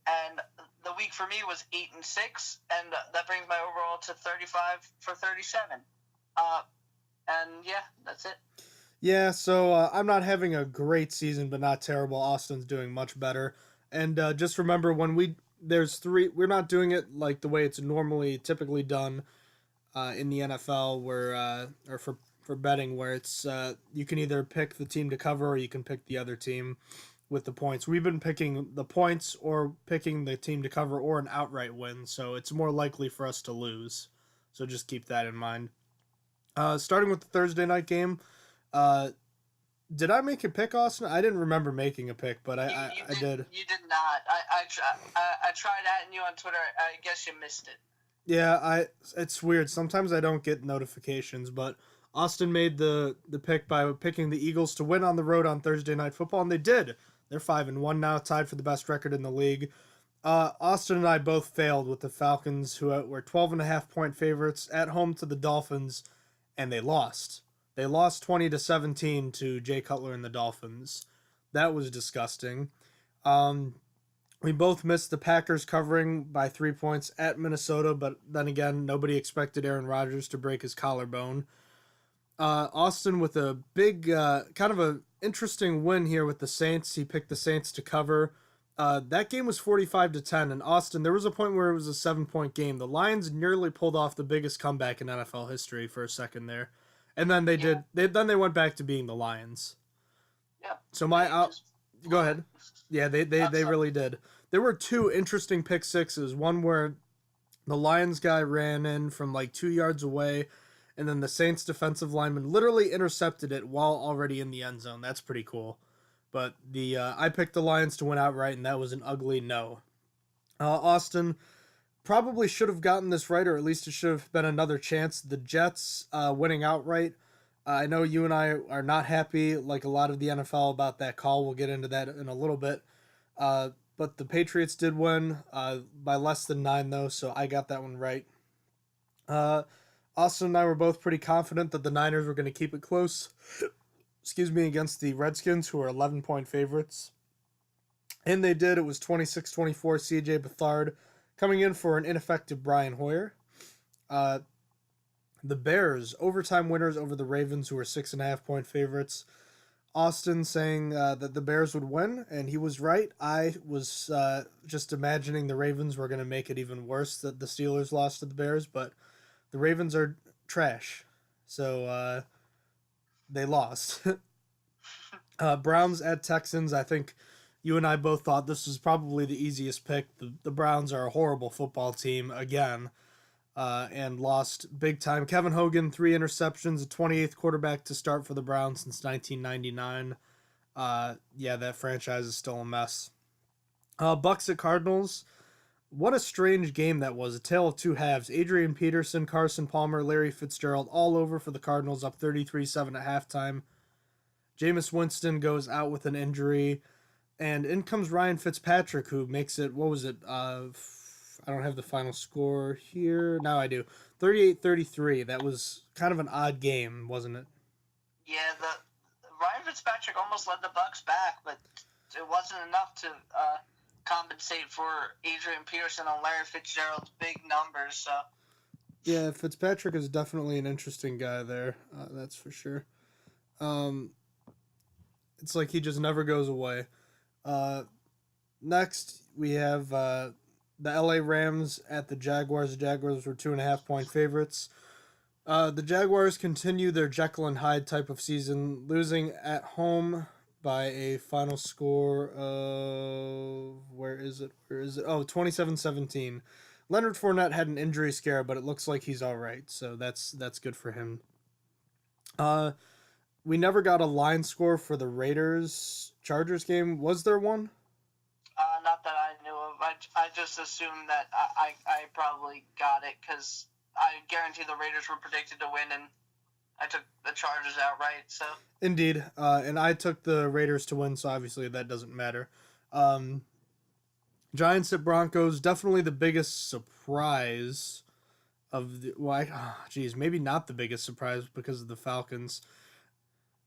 And the week for me was 8 and 6, and that brings my overall to 35 for 37. And yeah, that's it. Yeah, so I'm not having a great season, but not terrible. Austin's doing much better. And just remember, we're not doing it like the way it's typically done in the NFL, where or for betting, where it's you can either pick the team to cover or you can pick the other team with the points. We've been picking the points or picking the team to cover or an outright win, so it's more likely for us to lose. So just keep that in mind. Starting with the Thursday night game. Did I make a pick, Austin? I didn't remember making a pick, but I did. You did not. I tried adding you on Twitter. I guess you missed it. Yeah, it's weird. Sometimes I don't get notifications, but Austin made the pick by picking the Eagles to win on the road on Thursday Night Football, and they did. They're 5-1 now, tied for the best record in the league. Austin and I both failed with the Falcons, who were 12.5-point favorites at home to the Dolphins, and they lost. They lost 20-17 to Jay Cutler and the Dolphins. That was disgusting. We both missed the Packers covering by 3 points at Minnesota, but then again, nobody expected Aaron Rodgers to break his collarbone. Austin with a big, kind of a interesting win here with the Saints. He picked the Saints to cover. That game was 45-10, and Austin, there was a point where it was a 7-point game. The Lions nearly pulled off the biggest comeback in NFL history for a second there. And then they went back to being the Lions. Yeah. So go ahead. Yeah, they really did. There were 2 interesting pick sixes. One where the Lions guy ran in from like 2 yards away, and then the Saints defensive lineman literally intercepted it while already in the end zone. That's pretty cool. But I picked the Lions to win outright, and that was an ugly no. Austin probably should have gotten this right, or at least it should have been another chance. The Jets winning outright. I know you and I are not happy, like a lot of the NFL, about that call. We'll get into that in a little bit. But the Patriots did win by less than 9, though, so I got that one right. Austin and I were both pretty confident that the Niners were going to keep it close. Against the Redskins, who are 11-point favorites. And they did. It was 26-24, CJ Beathard coming in for an ineffective Brian Hoyer. The Bears, overtime winners over the Ravens, who are 6.5-point favorites. Austin saying that the Bears would win, and he was right. I was just imagining the Ravens were going to make it even worse that the Steelers lost to the Bears, but the Ravens are trash. So they lost. Browns at Texans, I think you and I both thought this was probably the easiest pick. The Browns are a horrible football team again, and lost big time. Kevin Hogan, 3 interceptions, a 28th quarterback to start for the Browns since 1999. Yeah, that franchise is still a mess. Bucks at Cardinals. What a strange game that was. A tale of 2 halves. Adrian Peterson, Carson Palmer, Larry Fitzgerald all over for the Cardinals, up 33-7 at halftime. Jameis Winston goes out with an injury. And in comes Ryan Fitzpatrick, who makes it, what was it? I don't have the final score here. Now I do. 38-33. That was kind of an odd game, wasn't it? Yeah, Ryan Fitzpatrick almost led the Bucks back, but it wasn't enough to compensate for Adrian Peterson and Larry Fitzgerald's big numbers. So yeah, Fitzpatrick is definitely an interesting guy there. That's for sure. It's like he just never goes away. Next, we have the LA Rams at the Jaguars. The Jaguars were 2.5-point favorites. The Jaguars continue their Jekyll and Hyde type of season, losing at home by a final score of, where is it? Oh, 27-17. Leonard Fournette had an injury scare, but it looks like he's all right, so that's good for him. We never got a line score for the Raiders Chargers game. Was there one? Not that I knew of. I just assumed that I probably got it because I guarantee the Raiders were predicted to win, and I took the Chargers outright. So Indeed, and I took the Raiders to win, so obviously that doesn't matter. Giants at Broncos, definitely the biggest surprise of the. Maybe not the biggest surprise because of the Falcons.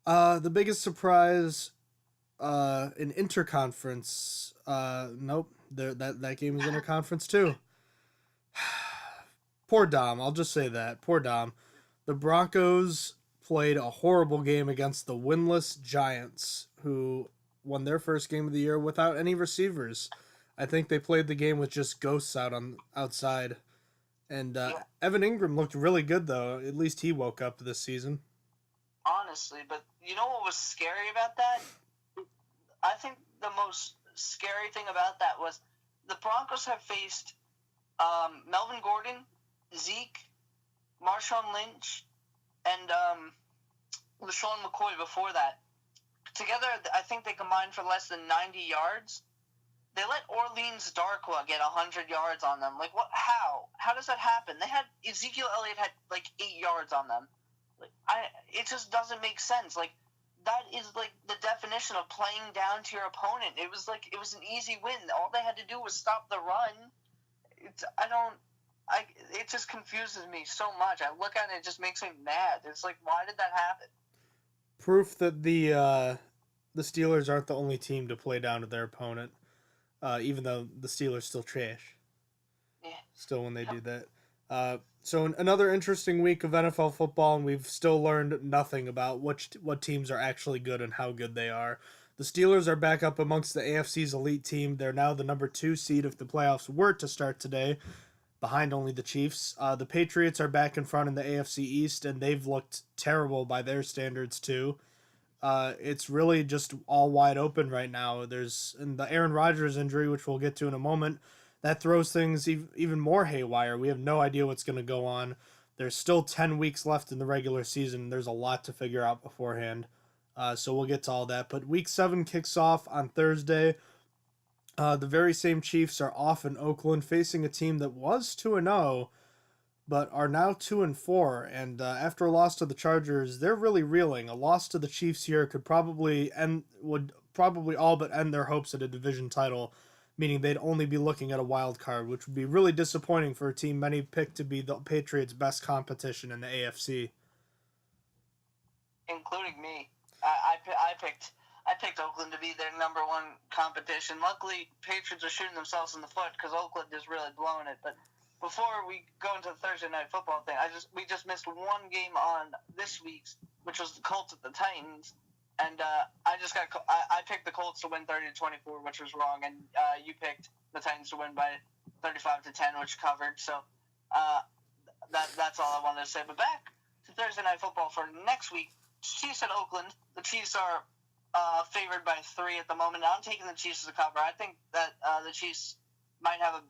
The biggest surprise, in interconference. Nope, that game was interconference too. Poor Dom. I'll just say that. Poor Dom. The Broncos played a horrible game against the winless Giants, who won their first game of the year without any receivers. I think they played the game with just ghosts outside. And Evan Ingram looked really good, though. At least he woke up this season. Honestly, but you know what was scary about that? I think the most scary thing about that was the Broncos have faced Melvin Gordon, Zeke, Marshawn Lynch, and LaShawn McCoy before that. Together, I think they combined for less than 90 yards. They let Orleans Darkwa get 100 yards on them. Like, what? How? How does that happen? Ezekiel Elliott had like 8 yards on them. It just doesn't make sense. Like, that is like the definition of playing down to your opponent. It was an easy win. All they had to do was stop the run. It just confuses me so much. I look at it, it just makes me mad. It's like, why did that happen? Proof that the Steelers aren't the only team to play down to their opponent, even though the Steelers still trash. Yeah. Still when they do that. So another interesting week of NFL football, and we've still learned nothing about what teams are actually good and how good they are. The Steelers are back up amongst the AFC's elite team. They're now the number 2 seed if the playoffs were to start today, behind only the Chiefs. The Patriots are back in front in the AFC East, and they've looked terrible by their standards too. It's really just all wide open right now. There's the Aaron Rodgers injury, which we'll get to in a moment. That throws things even more haywire. We have no idea what's going to go on. There's still 10 weeks left in the regular season. There's a lot to figure out beforehand. So we'll get to all that. But Week 7 kicks off on Thursday. The very same Chiefs are off in Oakland facing a team that was 2-0, but are now 2-4. And after a loss to the Chargers, they're really reeling. A loss to the Chiefs here would probably all but end their hopes at a division title, meaning they'd only be looking at a wild card, which would be really disappointing for a team many picked to be the Patriots' best competition in the AFC. Including me. I picked Oakland to be their number 1 competition. Luckily, Patriots are shooting themselves in the foot because Oakland is really blowing it. But before we go into the Thursday night football thing, we just missed one game on this week's, which was the Colts at the Titans. And I picked the Colts to win 30-24, which was wrong, and you picked the Titans to win by 35-10, which covered. So that's all I wanted to say. But back to Thursday night football for next week. Chiefs at Oakland. The Chiefs are favored by 3 at the moment. I'm taking the Chiefs as a cover. I think that the Chiefs might have a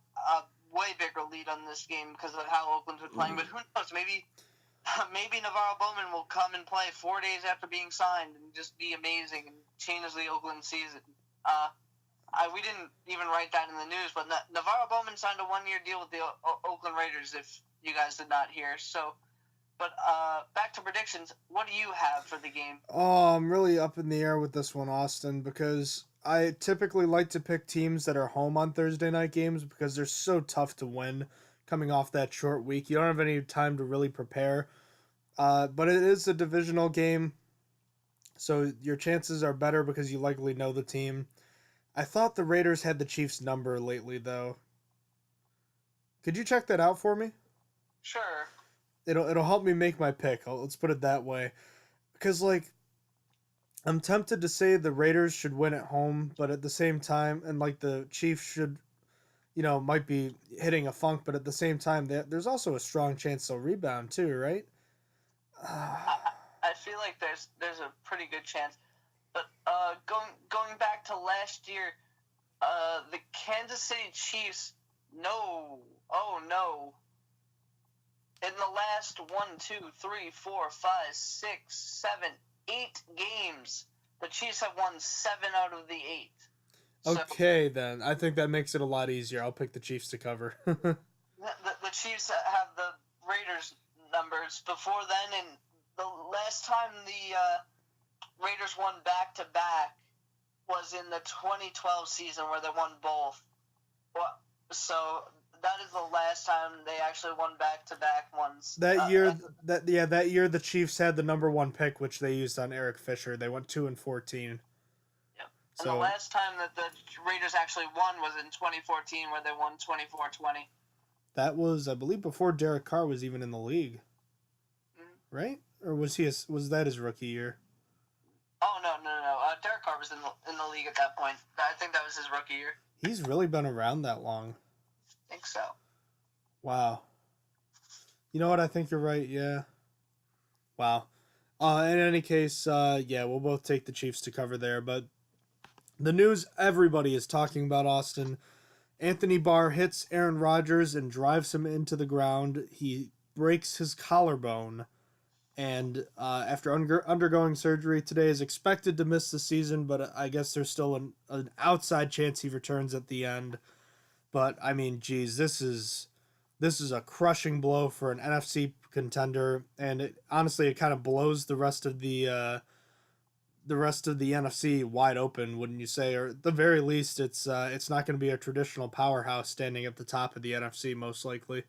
way bigger lead on this game because of how Oakland's been playing. But who knows? Maybe Navarro Bowman will come and play 4 days after being signed and just be amazing and change the Oakland season. We didn't even write that in the news, but Navarro Bowman signed a 1-year deal with the Oakland Raiders, if you guys did not hear. So, but back to predictions. What do you have for the game? Oh, I'm really up in the air with this one, Austin, because I typically like to pick teams that are home on Thursday night games because they're so tough to win coming off that short week. You don't have any time to really prepare. But it is a divisional game, so your chances are better because you likely know the team. I thought the Raiders had the Chiefs' number lately, though. Could you check that out for me? Sure. It'll help me make my pick. Let's put it that way. Because, I'm tempted to say the Raiders should win at home, but at the same time, and, the Chiefs should, might be hitting a funk, but at the same time, there's also a strong chance they'll rebound too, right? I feel like there's a pretty good chance. But going back to last year, the Kansas City Chiefs, no Oh no. In the last 8 games, the Chiefs have won 7 out of the 8. So Okay, then. I think that makes it a lot easier. I'll pick the Chiefs to cover. the Chiefs have the Raiders numbers before then, and the last time the Raiders won back-to-back was in the 2012 season where they won both. Well, so that is the last time they actually won back-to-back ones. That year the Chiefs had the number 1 pick, which they used on Eric Fisher. They went 2-14. Yep. So, and the last time that the Raiders actually won was in 2014, where they won 24-20. That was, I believe, before Derek Carr was even in the league, right? Or was that his rookie year? Oh no! Derek Carr was in the league at that point. I think that was his rookie year. He's really been around that long. I think so. Wow. You know what? I think you're right. Yeah. Wow. In any case, yeah, we'll both take the Chiefs to cover there. But the news everybody is talking about, Austin. Anthony Barr hits Aaron Rodgers and drives him into the ground. He breaks his collarbone. And after undergoing surgery today, is expected to miss the season, but I guess there's still an outside chance he returns at the end. But I mean, geez, this is a crushing blow for an NFC contender, and honestly, it kind of blows the rest of the NFC wide open, wouldn't you say? Or at the very least, it's not going to be a traditional powerhouse standing at the top of the NFC, most likely.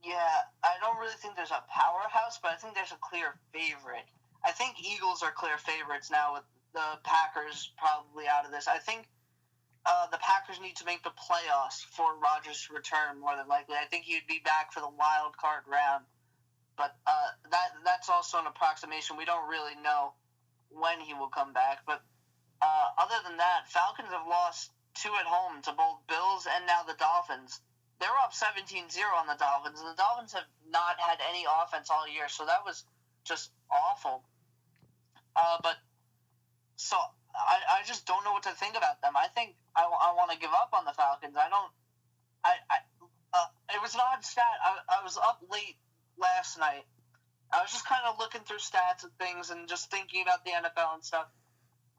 Yeah, I don't really think there's a powerhouse, but I think there's a clear favorite. I think Eagles are clear favorites now, with the Packers probably out of this. I think the Packers need to make the playoffs for Rodgers to return, more than likely. I think he'd be back for the wild card round. But that's also an approximation. We don't really know when he will come back. But other than that, Falcons have lost 2 at home to both Bills and now the Dolphins. They were up 17-0 on the Dolphins, and the Dolphins have not had any offense all year, so that was just awful. So I just don't know what to think about them. I think I want to give up on the Falcons. It was an odd stat. I was up late last night. I was just kind of looking through stats and things and just thinking about the NFL and stuff.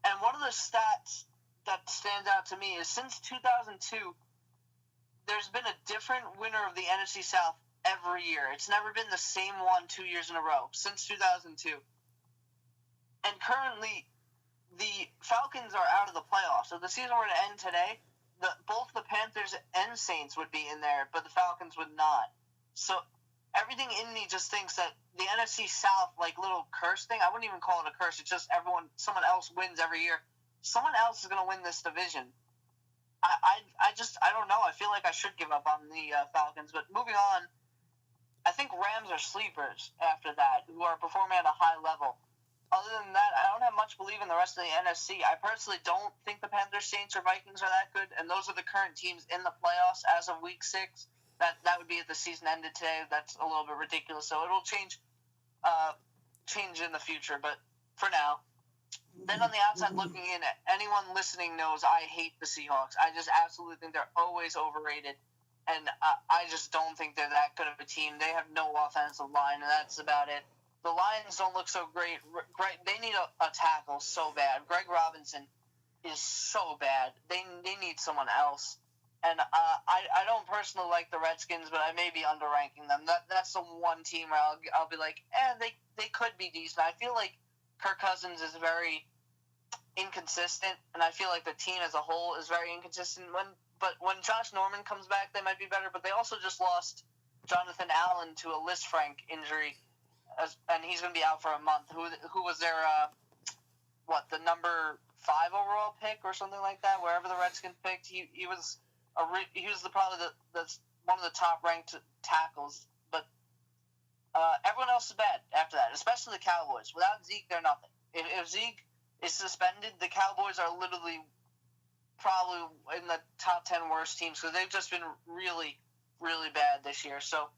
And one of the stats that stands out to me is since 2002, there's been a different winner of the NFC South every year. It's never been the same one 2 years in a row since 2002. And currently, the Falcons are out of the playoffs. So if the season were to end today, both the Panthers and Saints would be in there, but the Falcons would not. So everything in me just thinks that the NFC South, like little curse thing, I wouldn't even call it a curse. It's just someone else wins every year. Someone else is going to win this division. I don't know. I feel like I should give up on the Falcons. But moving on, I think Rams are sleepers after that, who are performing at a high level. Other than that, I don't have much belief in the rest of the NFC. I personally don't think the Panthers, Saints, or Vikings are that good, and those are the current teams in the playoffs as of Week 6. That would be if the season ended today. That's a little bit ridiculous. So it'll change in the future, but for now. Then on the outside looking in, anyone listening knows I hate the Seahawks. I just absolutely think they're always overrated, and I just don't think they're that good of a team. They have no offensive line, and that's about it. The Lions don't look so great. They need a tackle so bad. Greg Robinson is so bad. They need someone else. And I don't personally like the Redskins, but I may be underranking them. That's the one team where I'll be like, they could be decent. I feel like Kirk Cousins is very inconsistent, and I feel like the team as a whole is very inconsistent. But when Josh Norman comes back, they might be better. But they also just lost Jonathan Allen to a Lisfranc injury, and he's going to be out for a month. Who was their the number 5 overall pick or something like that? Wherever the Redskins picked, he was probably the one of the top ranked tackles. But everyone else is bad after that, especially the Cowboys. Without Zeke, they're nothing. If Zeke is suspended, the Cowboys are literally probably in the top 10 worst teams because they've just been really, really bad this year. So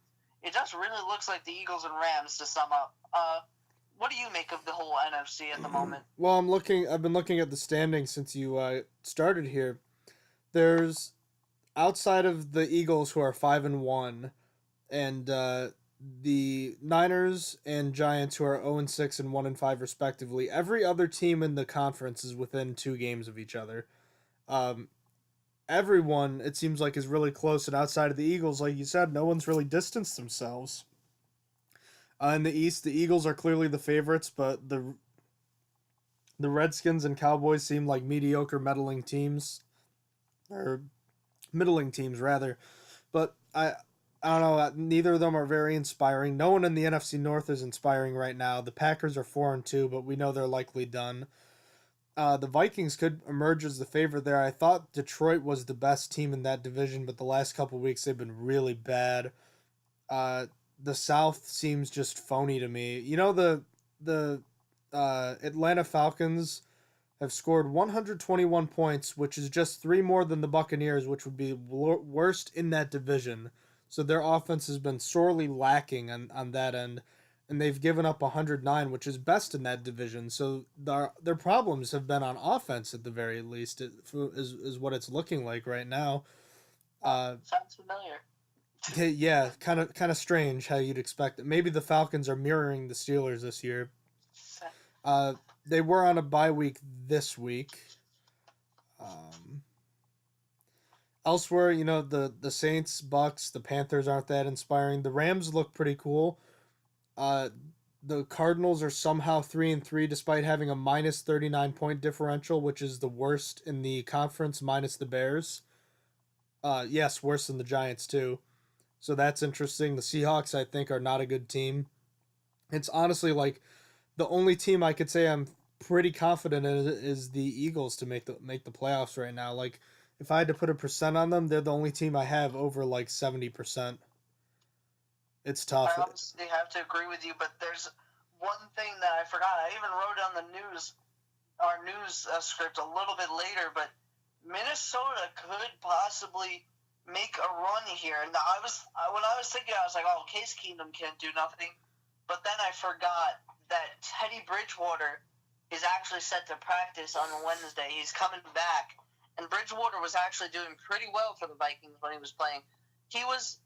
it just really looks like the Eagles and Rams to sum up. What do you make of the whole NFC at the moment? Well, I've been looking at the standings since you started here. There's outside of the Eagles, who are 5-1, and the Niners and Giants, who are 0-6 and 1-5 respectively, every other team in the conference is within 2 games of each other. Um, Everyone, it seems like, is really close, and outside of the Eagles, like you said, no one's really distanced themselves. In the East, the Eagles are clearly the favorites, but the Redskins and Cowboys seem like mediocre, meddling teams, or middling teams rather. But I don't know. Neither of them are very inspiring. No one in the NFC North is inspiring right now. The Packers are 4-2, but we know they're likely done. The Vikings could emerge as the favorite there. I thought Detroit was the best team in that division, but the last couple weeks they've been really bad. Uh, the South seems just phony to me. You know, the Atlanta Falcons have scored 121 points, which is just 3 more than the Buccaneers, which would be worst in that division. So their offense has been sorely lacking on that end, and they've given up 109, which is best in that division. So their problems have been on offense at the very least, is what it's looking like right now. Sounds familiar. Yeah, kind of strange how you'd expect it. Maybe the Falcons are mirroring the Steelers this year. Uh, they were on a bye week this week. Um, Elsewhere, the Saints, Bucks, the Panthers aren't that inspiring. The Rams look pretty cool. Uh, the Cardinals are somehow 3-3 despite having a minus 39 point differential, which is the worst in the conference, minus the Bears. Yes, worse than the Giants too. So that's interesting. The Seahawks, I think, are not a good team. It's honestly like the only team I could say I'm pretty confident in is the Eagles to make the playoffs right now. Like if I had to put a percent on them, they're the only team I have over like 70%. It's tough. I honestly have to agree with you, but there's one thing that I forgot. I even wrote on the our news script a little bit later, but Minnesota could possibly make a run here. And when I was thinking, I was like, oh, Case Keenum can't do nothing. But then I forgot that Teddy Bridgewater is actually set to practice on Wednesday. He's coming back. And Bridgewater was actually doing pretty well for the Vikings when he was playing. He was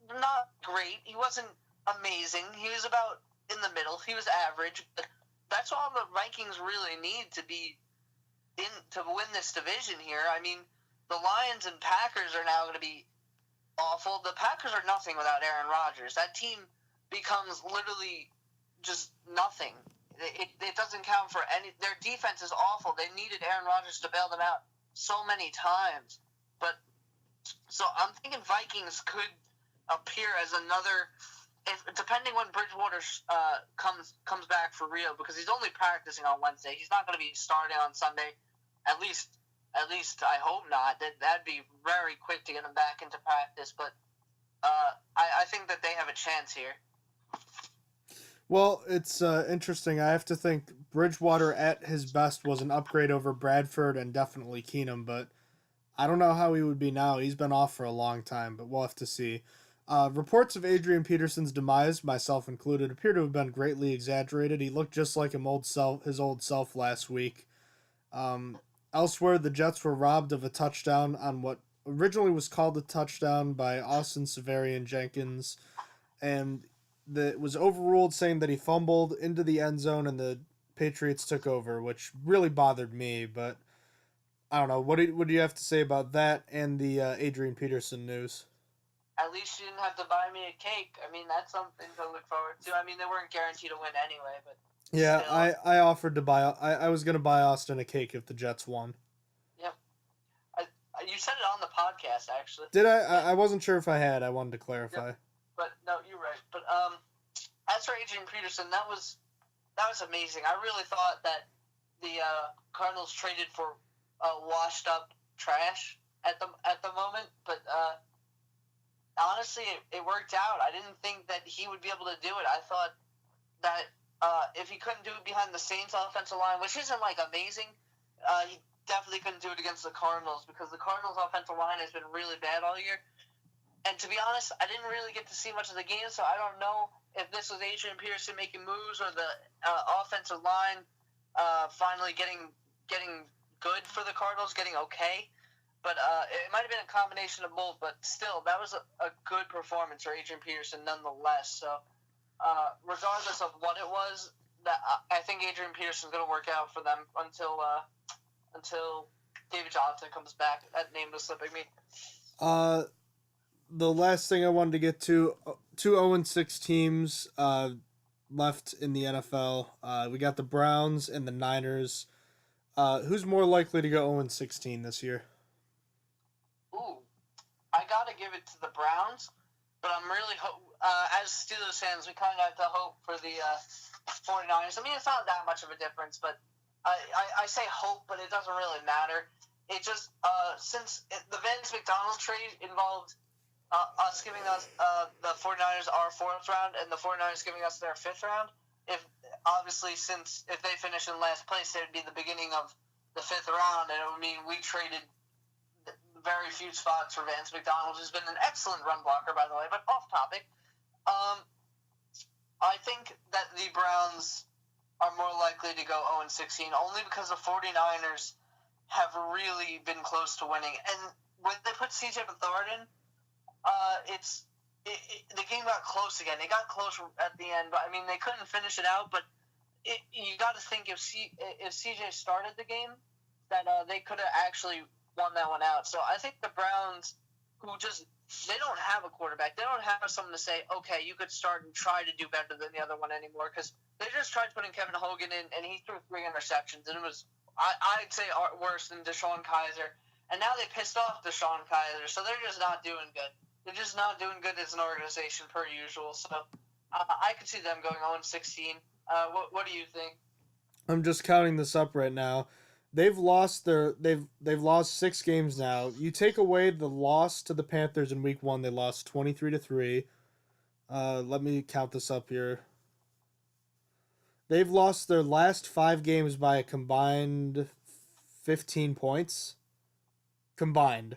not great. He wasn't amazing. He was about in the middle. He was average. But that's all the Vikings really need to win this division here. I mean, the Lions and Packers are now going to be awful. The Packers are nothing without Aaron Rodgers. That team becomes literally just nothing. It doesn't count for any. Their defense is awful. They needed Aaron Rodgers to bail them out so many times. But so I'm thinking Vikings could appear as another, depending when Bridgewater comes back for real, because he's only practicing on Wednesday. He's not going to be starting on Sunday. At least I hope not. That'd be very quick to get him back into practice. But I think that they have a chance here. Well, it's interesting. I have to think Bridgewater at his best was an upgrade over Bradford and definitely Keenum, but I don't know how he would be now. He's been off for a long time, but we'll have to see. Reports of Adrian Peterson's demise, myself included, appear to have been greatly exaggerated. He looked just like his old self last week. Elsewhere, the Jets were robbed of a touchdown on what originally was called a touchdown by Austin Severian Jenkins, and it was overruled, saying that he fumbled into the end zone and the Patriots took over, which really bothered me. But I don't know. What do you have to say about that and the Adrian Peterson news? At least you didn't have to buy me a cake. I mean, that's something to look forward to. I mean, they weren't guaranteed to win anyway, but yeah, still. I offered to buy. I was gonna buy Austin a cake if the Jets won. Yep. You said it on the podcast, actually. Did I wasn't sure if I had. I wanted to clarify. Yep. But no, you're right. But as for Adrian Peterson, that was amazing. I really thought that the Cardinals traded for washed up trash at the moment, but honestly, it worked out. I didn't think that he would be able to do it. I thought that if he couldn't do it behind the Saints offensive line, which isn't like amazing, he definitely couldn't do it against the Cardinals, because the Cardinals offensive line has been really bad all year. And to be honest, I didn't really get to see much of the game, so I don't know if this was Adrian Peterson making moves or the offensive line finally getting good for the Cardinals, getting okay. But it might have been a combination of both. But still, that was a good performance for Adrian Peterson nonetheless. So regardless of what it was, that I think Adrian Peterson's going to work out for them until David Johnson comes back. That name was slipping me. The last thing I wanted to get to, 2-0-6 teams left in the NFL. We got the Browns and the Niners. Who's more likely to go 0-16 this year? Ooh, I got to give it to the Browns, but I'm really as Steelers fans, we kind of have to hope for the 49ers. I mean, it's not that much of a difference, but I say hope, but it doesn't really matter. It just since the Vance McDonald trade involved us giving us the 49ers our 4th round and the 49ers giving us their 5th round. If they finish in last place, it would be the beginning of the 5th round, and it would mean we traded very few spots for Vance McDonald, who's been an excellent run blocker, by the way. But off topic, I think that the Browns are more likely to go 0-16 only because the 49ers have really been close to winning. And when they put C.J. Beathard in, the game got close again. It got close at the end, but I mean they couldn't finish it out. But you got to think if CJ started the game, that they could have actually won that one out. So I think the Browns, they don't have a quarterback. They don't have someone to say, okay, you could start and try to do better than the other one anymore, because they just tried putting Kevin Hogan in, and he threw 3 interceptions, and it was I'd say worse than Deshaun Kaiser. And now they pissed off Deshaun Kaiser, so they're just not doing good. They're just not doing good as an organization per usual. So I could see them going 0-16. What do you think? I'm just counting this up right now. They've lost 6 games now. You take away the loss to the Panthers in week 1, they lost 23-3. Let me count this up here. They've lost their last 5 games by a combined 15 points. Combined.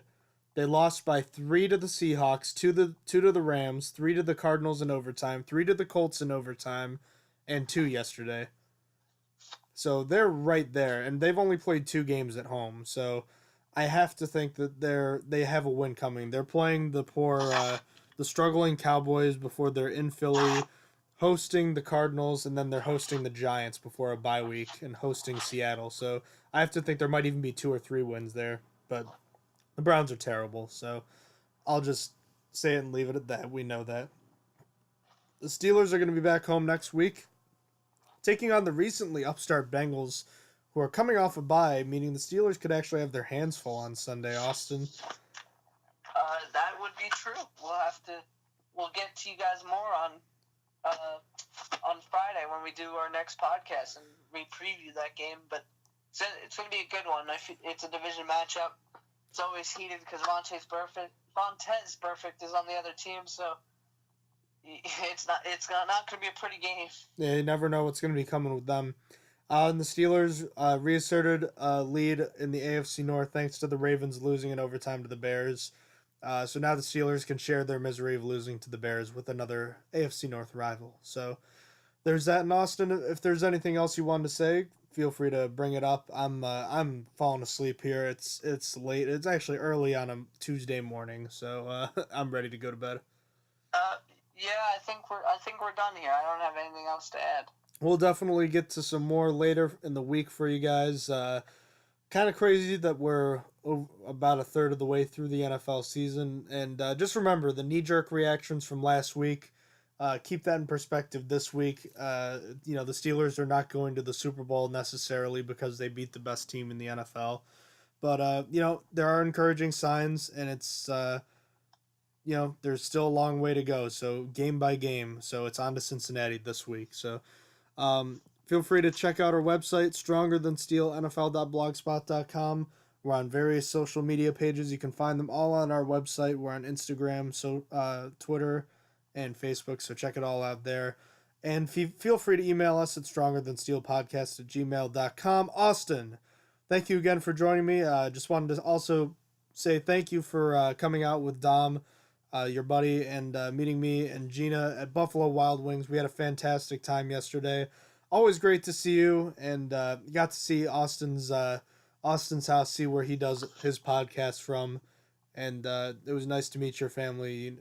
They lost by 3 to the Seahawks, 2 to the Rams, 3 to the Cardinals in overtime, 3 to the Colts in overtime, and 2 yesterday. So they're right there, and they've only played 2 games at home. So I have to think that they have a win coming. They're playing the struggling Cowboys before they're in Philly, hosting the Cardinals, and then they're hosting the Giants before a bye week and hosting Seattle. So I have to think there might even be 2 or 3 wins there, but the Browns are terrible, so I'll just say it and leave it at that. We know that. The Steelers are going to be back home next week, taking on the recently upstart Bengals, who are coming off a bye, meaning the Steelers could actually have their hands full on Sunday, Austin. That would be true. We'll get to you guys more on Friday when we do our next podcast and we preview that game, but it's going to be a good one. It's a division matchup. It's always heated because Vontaze Burfict is on the other team, so it's not going to be a pretty game. Yeah, you never know what's going to be coming with them. And the Steelers reasserted a lead in the AFC North thanks to the Ravens losing in overtime to the Bears. So now the Steelers can share their misery of losing to the Bears with another AFC North rival. So there's that in Austin. If there's anything else you wanted to say, feel free to bring it up. I'm falling asleep here. It's late. It's actually early on a Tuesday morning, so I'm ready to go to bed. Yeah, I think we're done here. I don't have anything else to add. We'll definitely get to some more later in the week for you guys. Kind of crazy that we're about a third of the way through the NFL season, and just remember the knee-jerk reactions from last week. Keep that in perspective this week. The Steelers are not going to the Super Bowl necessarily because they beat the best team in the NFL. But, there are encouraging signs, and it's, there's still a long way to go. So game by game. So it's on to Cincinnati this week. So feel free to check out our website, strongerthansteelnfl.blogspot.com. We're on various social media pages. You can find them all on our website. We're on Instagram, Twitter, and Facebook, so check it all out there. And feel free to email us at strongerthansteelpodcast@gmail.com. Austin, thank you again for joining me. Just wanted to also say thank you for coming out with Dom, your buddy, and meeting me and Gina at Buffalo Wild Wings. We had a fantastic time yesterday. Always great to see you, and got to see Austin's Austin's house, see where he does his podcast from, and it was nice to meet your family.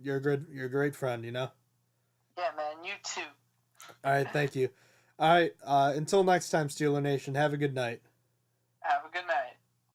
You're a great friend, you know. Yeah, man. You too. All right, thank you. All right, until next time, Steeler Nation. Have a good night. Have a good night.